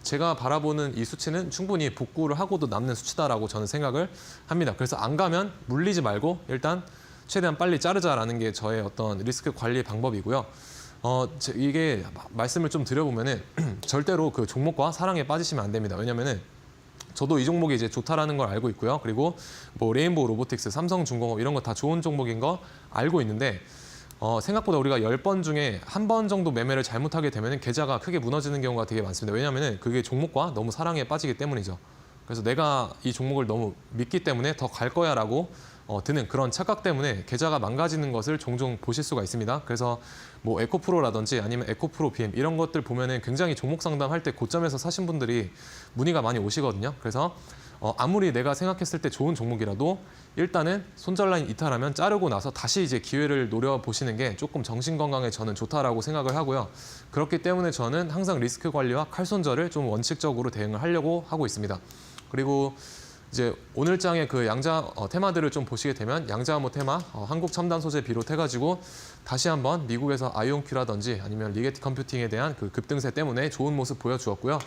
제가 바라보는 이 수치는 충분히 복구를 하고도 남는 수치다라고 저는 생각을 합니다. 그래서 안 가면 물리지 말고 일단 최대한 빨리 자르자라는 게 저의 어떤 리스크 관리 방법이고요. 이게 말씀을 좀 드려보면은 절대로 그 종목과 사랑에 빠지시면 안 됩니다. 왜냐면은 저도 이 종목이 이제 좋다라는 걸 알고 있고요. 그리고 뭐 레인보우 로보틱스, 삼성중공업 이런 거 다 좋은 종목인 거 알고 있는데 생각보다 우리가 10번 중에 한 번 정도 매매를 잘못하게 되면 계좌가 크게 무너지는 경우가 되게 많습니다. 왜냐하면 그게 종목과 너무 사랑에 빠지기 때문이죠. 그래서 내가 이 종목을 너무 믿기 때문에 더 갈 거야라고 드는 그런 착각 때문에 계좌가 망가지는 것을 종종 보실 수가 있습니다. 그래서 뭐 에코프로라든지 아니면 에코프로 BM 이런 것들 보면은 굉장히 종목 상담할 때 고점에서 사신 분들이 문의가 많이 오시거든요. 그래서 아무리 내가 생각했을 때 좋은 종목이라도 일단은 손절 라인 이탈하면 자르고 나서 다시 이제 기회를 노려보시는 게 조금 정신 건강에 저는 좋다라고 생각을 하고요. 그렇기 때문에 저는 항상 리스크 관리와 칼손절을 좀 원칙적으로 대응을 하려고 하고 있습니다. 그리고 이제 오늘장의 그 양자 테마들을 좀 보시게 되면 양자암호 테마, 한국 첨단 소재 비롯해가지고 다시 한번 미국에서 아이온큐라든지 아니면 리게티 컴퓨팅에 대한 그 급등세 때문에 좋은 모습 보여주었고요.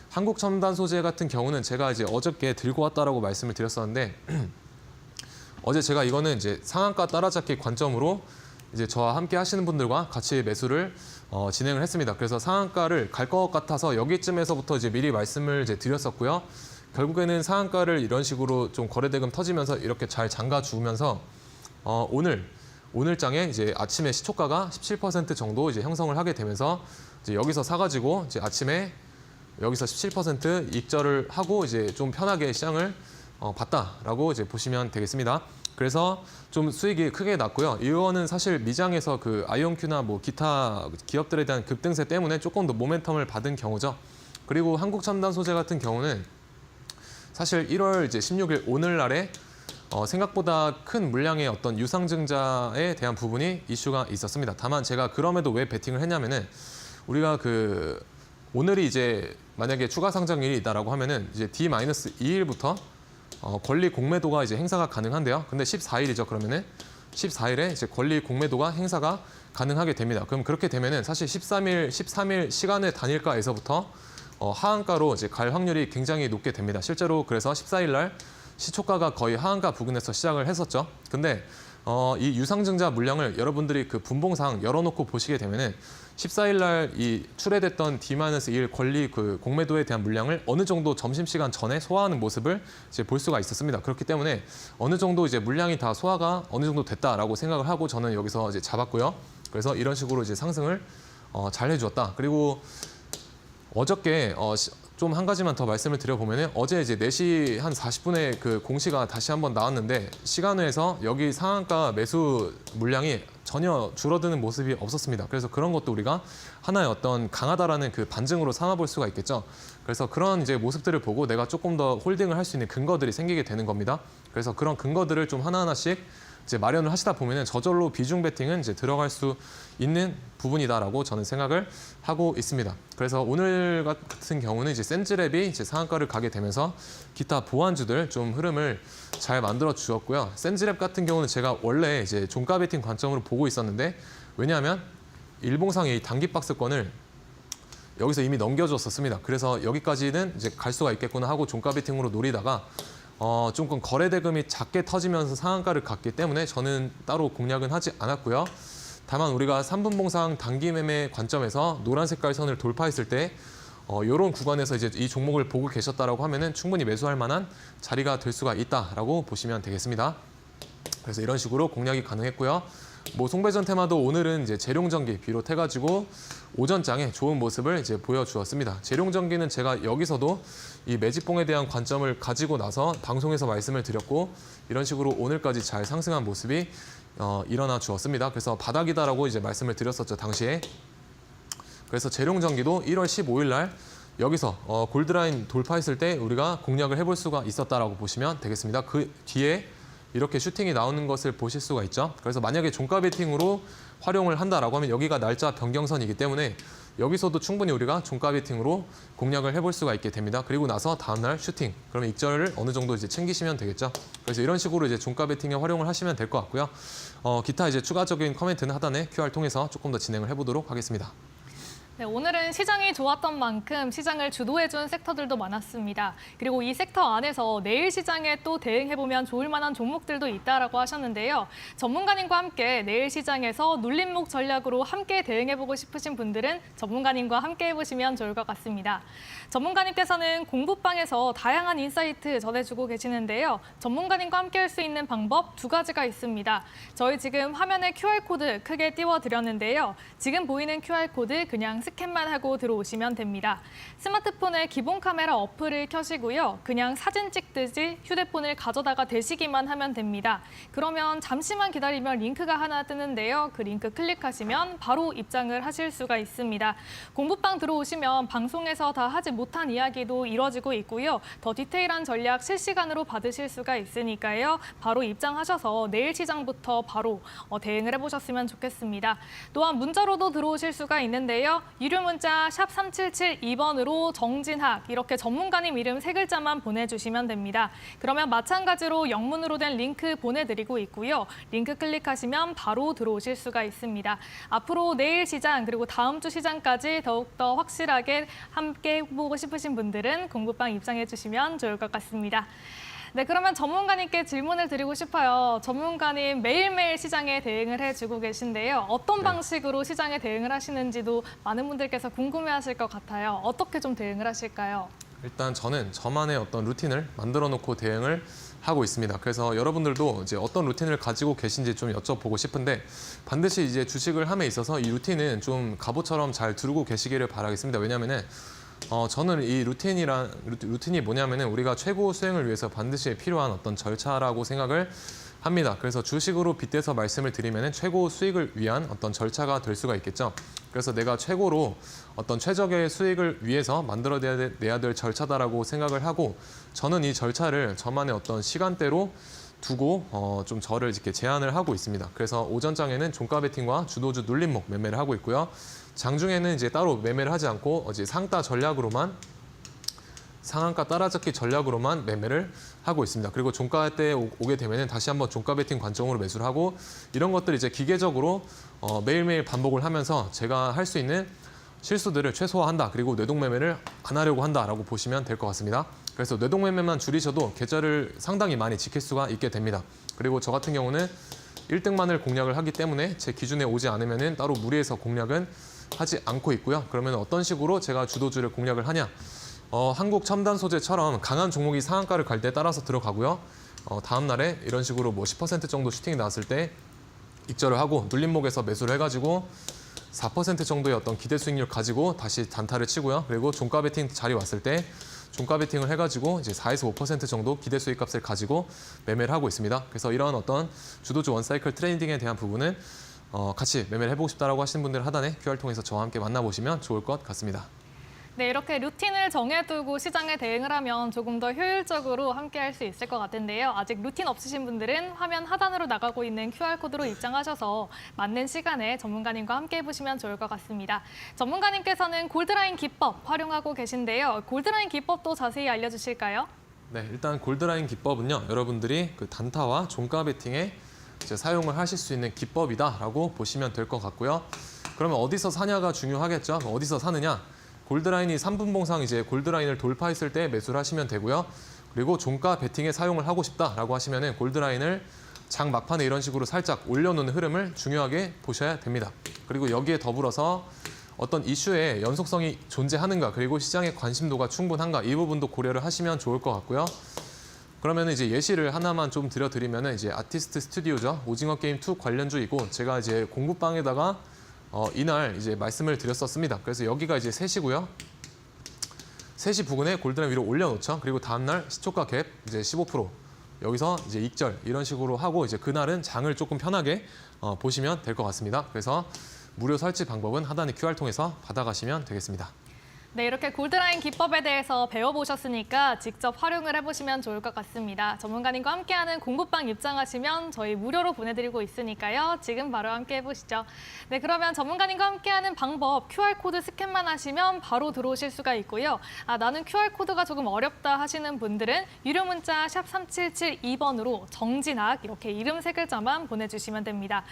한국 첨단 소재 같은 경우는 제가 이제 어저께 들고 왔다라고 말씀을 드렸었는데 어제 제가 이거는 이제 상한가 따라잡기 관점으로 이제 저와 함께 하시는 분들과 같이 매수를 진행을 했습니다. 그래서 상한가를 갈 것 같아서 여기쯤에서부터 이제 미리 말씀을 이제 드렸었고요. 결국에는 상한가를 이런 식으로 좀 거래대금 터지면서 이렇게 잘 잠가 주면서 오늘장에 이제 아침에 시초가가 17% 정도 이제 형성을 하게 되면서 이제 여기서 사가지고 이제 아침에 여기서 17% 익절을 하고 이제 좀 편하게 시장을 봤다라고 이제 보시면 되겠습니다. 그래서 좀 수익이 크게 났고요. 이거는 사실 미장에서 그 아이온큐나 뭐 기타 기업들에 대한 급등세 때문에 조금 더 모멘텀을 받은 경우죠. 그리고 한국 첨단 소재 같은 경우는 사실 1월 이제 16일 오늘날에 생각보다 큰 물량의 어떤 유상증자에 대한 부분이 이슈가 있었습니다. 다만 제가 그럼에도 왜 베팅을 했냐면은 우리가 그 오늘이 이제 만약에 추가 상장일이 있다라고 하면은 이제 D-2일부터 권리 공매도가 이제 행사가 가능한데요. 근데 14일이죠. 그러면은 14일에 이제 권리 공매도가 행사가 가능하게 됩니다. 그럼 그렇게 되면은 사실 13일 시간의 단일가에서부터 하한가로 이제 갈 확률이 굉장히 높게 됩니다. 실제로 그래서 14일 날 시초가가 거의 하한가 부근에서 시작을 했었죠. 근데 이 유상증자 물량을 여러분들이 그 분봉상 열어놓고 보시게 되면은 14일 날 이 출회됐던 D-1 권리 그 공매도에 대한 물량을 어느 정도 점심시간 전에 소화하는 모습을 이제 볼 수가 있었습니다. 그렇기 때문에 어느 정도 이제 물량이 다 소화가 어느 정도 됐다라고 생각을 하고 저는 여기서 이제 잡았고요. 그래서 이런 식으로 이제 상승을 잘 해주었다. 그리고 어저께 좀 한 가지만 더 말씀을 드려보면은 어제 이제 4시 한 40분에 그 공시가 다시 한번 나왔는데 시간외에서 여기 상한가 매수 물량이 전혀 줄어드는 모습이 없었습니다. 그래서 그런 것도 우리가 하나의 어떤 강하다라는 그 반증으로 삼아볼 수가 있겠죠. 그래서 그런 이제 모습들을 보고 내가 조금 더 홀딩을 할 수 있는 근거들이 생기게 되는 겁니다. 그래서 그런 근거들을 좀 하나하나씩 이제 마련을 하시다 보면은 저절로 비중 베팅은 이제 들어갈 수 있는 부분이다라고 저는 생각을 하고 있습니다. 그래서 오늘 같은 경우는 이제 센즈랩이 이제 상한가를 가게 되면서 기타 보완주들 좀 흐름을 잘 만들어 주었고요. 센즈랩 같은 경우는 제가 원래 이제 종가 베팅 관점으로 보고 있었는데 왜냐하면 일봉상의 이 단기 박스권을 여기서 이미 넘겨줬었습니다. 그래서 여기까지는 이제 갈 수가 있겠구나 하고 종가 베팅으로 노리다가 조금 거래 대금이 작게 터지면서 상한가를 갔기 때문에 저는 따로 공략은 하지 않았고요. 다만 우리가 3분 봉상 단기 매매 관점에서 노란 색깔 선을 돌파했을 때 이런 구간에서 이제 이 종목을 보고 계셨다라고 하면은 충분히 매수할 만한 자리가 될 수가 있다라고 보시면 되겠습니다. 그래서 이런 식으로 공략이 가능했고요. 뭐 송배전 테마도 오늘은 이제 재룡전기 비롯해가지고 오전장에 좋은 모습을 이제 보여주었습니다. 재룡전기는 제가 여기서도 이 매집봉에 대한 관점을 가지고 나서 방송에서 말씀을 드렸고 이런 식으로 오늘까지 잘 상승한 모습이 일어나 주었습니다. 그래서 바닥이다라고 이제 말씀을 드렸었죠, 당시에. 그래서 재룡전기도 1월 15일 날 여기서 골드라인 돌파했을 때 우리가 공략을 해볼 수가 있었다라고 보시면 되겠습니다. 그 뒤에 이렇게 슈팅이 나오는 것을 보실 수가 있죠. 그래서 만약에 종가 베팅으로 활용을 한다라고 하면 여기가 날짜 변경선이기 때문에 여기서도 충분히 우리가 종가 베팅으로 공략을 해볼 수가 있게 됩니다. 그리고 나서 다음날 슈팅, 그러면 익절을 어느 정도 이제 챙기시면 되겠죠. 그래서 이런 식으로 이제 종가 베팅에 활용을 하시면 될 것 같고요. 기타 이제 추가적인 코멘트는 하단에 QR 통해서 조금 더 진행을 해보도록 하겠습니다. 네, 오늘은 시장이 좋았던 만큼 시장을 주도해준 섹터들도 많았습니다. 그리고 이 섹터 안에서 내일 시장에 또 대응해보면 좋을 만한 종목들도 있다라고 하셨는데요. 전문가님과 함께 내일 시장에서 눌림목 전략으로 함께 대응해보고 싶으신 분들은 전문가님과 함께 해보시면 좋을 것 같습니다. 전문가님께서는 공부방에서 다양한 인사이트 전해주고 계시는데요. 전문가님과 함께 할 수 있는 방법 두 가지가 있습니다. 저희 지금 화면에 QR코드 크게 띄워드렸는데요. 지금 보이는 QR코드 그냥 스캔만 하고 들어오시면 됩니다. 스마트폰의 기본 카메라 어플을 켜시고요. 그냥 사진 찍듯이 휴대폰을 가져다가 대시기만 하면 됩니다. 그러면 잠시만 기다리면 링크가 하나 뜨는데요. 그 링크 클릭하시면 바로 입장을 하실 수가 있습니다. 공부방 들어오시면 방송에서 다 하지 못한 이야기도 이뤄지고 있고요. 더 디테일한 전략 실시간으로 받으실 수가 있으니까요. 바로 입장하셔서 내일 시장부터 바로 대응을 해보셨으면 좋겠습니다. 또한 문자로도 들어오실 수가 있는데요. 유료 문자 샵 3772번으로 정진학 이렇게 전문가님 이름 세 글자만 보내주시면 됩니다. 그러면 마찬가지로 영문으로 된 링크 보내드리고 있고요. 링크 클릭하시면 바로 들어오실 수가 있습니다. 앞으로 내일 시장 그리고 다음 주 시장까지 더욱더 확실하게 함께 해보고 싶으신 분들은 공부방 입장해 주시면 좋을 것 같습니다. 네, 그러면 전문가님께 질문을 드리고 싶어요. 전문가님 매일매일 시장에 대응을 해주고 계신데요. 어떤 방식으로 시장에 대응을 하시는지도 많은 분들께서 궁금해하실 것 같아요. 어떻게 좀 대응을 하실까요? 일단 저는 저만의 어떤 루틴을 만들어 놓고 대응을 하고 있습니다. 그래서 여러분들도 이제 어떤 루틴을 가지고 계신지 좀 여쭤보고 싶은데 반드시 이제 주식을 함에 있어서 이 루틴은 좀 갑옷처럼 잘 두르고 계시기를 바라겠습니다. 왜냐하면은 저는 이 루틴이 뭐냐면은 우리가 최고 수행을 위해서 반드시 필요한 어떤 절차라고 생각을 합니다. 그래서 주식으로 빗대서 말씀을 드리면은 최고 수익을 위한 어떤 절차가 될 수가 있겠죠. 그래서 내가 최고로 어떤 최적의 수익을 위해서 만들어내야 될 절차다라고 생각을 하고 저는 이 절차를 저만의 어떤 시간대로 두고 좀 저를 이렇게 제한을 하고 있습니다. 그래서 오전장에는 종가 베팅과 주도주 눌림목 매매를 하고 있고요. 장중에는 이제 따로 매매를 하지 않고 이제 상따 전략으로만 상한가 따라잡기 전략으로만 매매를 하고 있습니다. 그리고 종가 때 오게 되면은 다시 한번 종가 베팅 관점으로 매수를 하고 이런 것들 이제 기계적으로 매일매일 반복을 하면서 제가 할 수 있는 실수들을 최소화한다. 그리고 뇌동 매매를 안 하려고 한다라고 보시면 될 것 같습니다. 그래서 뇌동 매매만 줄이셔도 계좌를 상당히 많이 지킬 수가 있게 됩니다. 그리고 저 같은 경우는 1등만을 공략을 하기 때문에 제 기준에 오지 않으면은 따로 무리해서 공략은 하지 않고 있고요. 그러면 어떤 식으로 제가 주도주를 공략을 하냐? 한국 첨단 소재처럼 강한 종목이 상한가를 갈 때 따라서 들어가고요. 다음 날에 이런 식으로 뭐 10% 정도 슈팅이 나왔을 때 익절을 하고 눌림목에서 매수를 해가지고 4% 정도의 어떤 기대 수익률 가지고 다시 단타를 치고요. 그리고 종가 베팅 자리 왔을 때 종가 베팅을 해가지고 이제 4에서 5% 정도 기대 수익 값을 가지고 매매를 하고 있습니다. 그래서 이런 어떤 주도주 원사이클 트레이딩에 대한 부분은 같이 매매를 해보고 싶다라고 하시는 분들 하단에 QR 통해서 저와 함께 만나보시면 좋을 것 같습니다. 네, 이렇게 루틴을 정해두고 시장에 대응을 하면 조금 더 효율적으로 함께 할 수 있을 것 같은데요. 아직 루틴 없으신 분들은 화면 하단으로 나가고 있는 QR코드로 입장하셔서 맞는 시간에 전문가님과 함께 해보시면 좋을 것 같습니다. 전문가님께서는 골드라인 기법 활용하고 계신데요. 골드라인 기법도 자세히 알려주실까요? 네, 일단 골드라인 기법은요. 여러분들이 그 단타와 종가 베팅에 이제 사용을 하실 수 있는 기법이다라고 보시면 될 것 같고요. 그러면 어디서 사냐가 중요하겠죠. 어디서 사느냐? 골드라인이 3분봉상 이제 골드라인을 돌파했을 때 매수를 하시면 되고요. 그리고 종가 베팅에 사용을 하고 싶다라고 하시면은 골드라인을 장 막판에 이런 식으로 살짝 올려놓는 흐름을 중요하게 보셔야 됩니다. 그리고 여기에 더불어서 어떤 이슈의 연속성이 존재하는가, 그리고 시장의 관심도가 충분한가, 이 부분도 고려를 하시면 좋을 것 같고요. 그러면 이제 예시를 하나만 좀 드려드리면은 이제 아티스트 스튜디오죠. 오징어 게임 2 관련주이고, 제가 이제 공부방에다가 이날 이제 말씀을 드렸었습니다. 그래서 여기가 이제 3시고요. 3시 부근에 골드라인 위로 올려놓죠. 그리고 다음날 시초가 갭 이제 15%. 여기서 이제 익절 이런 식으로 하고 이제 그날은 장을 조금 편하게 보시면 될 것 같습니다. 그래서 무료 설치 방법은 하단에 QR 통해서 받아가시면 되겠습니다. 네, 이렇게 골드라인 기법에 대해서 배워보셨으니까 직접 활용을 해보시면 좋을 것 같습니다. 전문가님과 함께하는 공부방 입장하시면 저희 무료로 보내드리고 있으니까요. 지금 바로 함께 해보시죠. 네, 그러면 전문가님과 함께하는 방법 QR코드 스캔만 하시면 바로 들어오실 수가 있고요. 나는 QR코드가 조금 어렵다 하시는 분들은 유료 문자 샵 3772번으로 정진학 이렇게 이름 3글자만 보내주시면 됩니다.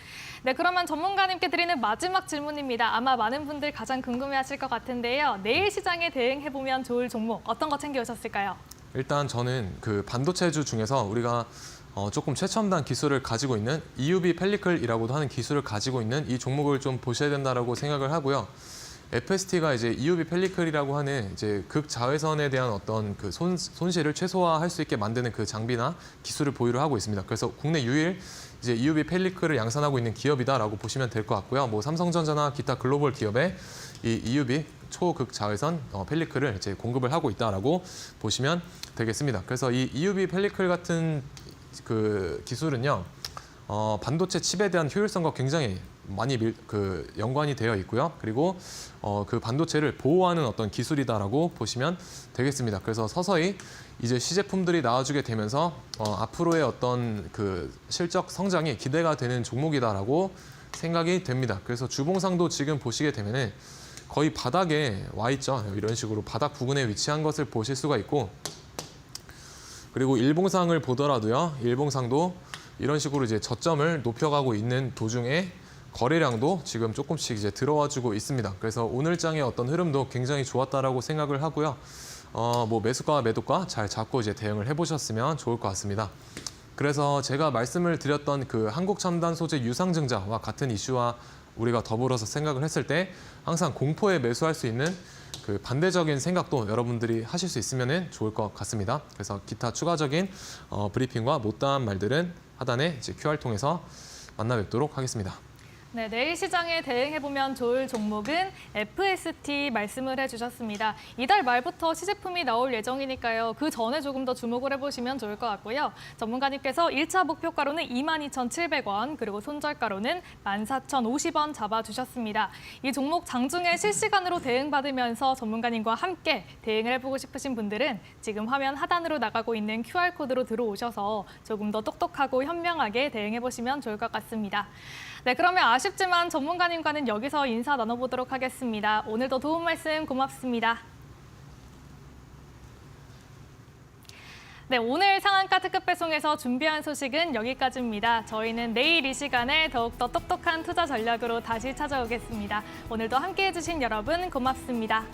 네, 그러면 전문가님께 드리는 마지막 질문입니다. 아마 많은 분들 가장 궁금해하실 것 같은데요. 내일 시장에 대응해보면 좋을 종목 어떤 거 챙겨오셨을까요? 일단 저는 그 반도체주 중에서 우리가 조금 최첨단 기술을 가지고 있는 EUV 펠리클이라고도 하는 기술을 가지고 있는 이 종목을 좀 보셔야 된다라고 생각을 하고요. FST가 이제 EUV 펠리클이라고 하는 이제 극자외선에 대한 어떤 그 손실을 최소화할 수 있게 만드는 그 장비나 기술을 보유를 하고 있습니다. 그래서 국내 유일 이제 EUV 펠리클을 양산하고 있는 기업이다라고 보시면 될 것 같고요. 뭐 삼성전자나 기타 글로벌 기업에 이 EUV 초극자외선 펠리클을 이제 공급을 하고 있다라고 보시면 되겠습니다. 그래서 이 EUV 펠리클 같은 그 기술은요, 반도체 칩에 대한 효율성과 굉장히 많이 연관이 되어 있고요. 그리고 그 반도체를 보호하는 어떤 기술이다라고 보시면 되겠습니다. 그래서 서서히 이제 시제품들이 나와주게 되면서 앞으로의 어떤 그 실적 성장이 기대가 되는 종목이다라고 생각이 됩니다. 그래서 주봉상도 지금 보시게 되면은 거의 바닥에 와 있죠. 이런 식으로 바닥 부근에 위치한 것을 보실 수가 있고, 그리고 일봉상을 보더라도요. 일봉상도 이런 식으로 이제 저점을 높여가고 있는 도중에 거래량도 지금 조금씩 이제 들어와주고 있습니다. 그래서 오늘 장의 어떤 흐름도 굉장히 좋았다라고 생각을 하고요. 뭐 매수가와 매도가 잘 잡고 이제 대응을 해보셨으면 좋을 것 같습니다. 그래서 제가 말씀을 드렸던 그 한국첨단 소재 유상증자와 같은 이슈와 우리가 더불어서 생각을 했을 때 항상 공포에 매수할 수 있는 그 반대적인 생각도 여러분들이 하실 수 있으면 좋을 것 같습니다. 그래서 기타 추가적인 브리핑과 못다한 말들은 하단에 이제 QR 통해서 만나 뵙도록 하겠습니다. 네, 내일 시장에 대응해보면 좋을 종목은 FST 말씀을 해주셨습니다. 이달 말부터 시제품이 나올 예정이니까요. 그 전에 조금 더 주목을 해보시면 좋을 것 같고요. 전문가님께서 1차 목표가로는 22,700원, 그리고 손절가로는 14,050원 잡아주셨습니다. 이 종목 장중에 실시간으로 대응받으면서 전문가님과 함께 대응을 해보고 싶으신 분들은 지금 화면 하단으로 나가고 있는 QR코드로 들어오셔서 조금 더 똑똑하고 현명하게 대응해보시면 좋을 것 같습니다. 네, 그러면 아쉽지만 전문가님과는 여기서 인사 나눠보도록 하겠습니다. 오늘도 도움 말씀 고맙습니다. 네, 오늘 상한가 특급 배송에서 준비한 소식은 여기까지입니다. 저희는 내일 이 시간에 더욱더 똑똑한 투자 전략으로 다시 찾아오겠습니다. 오늘도 함께해 주신 여러분 고맙습니다.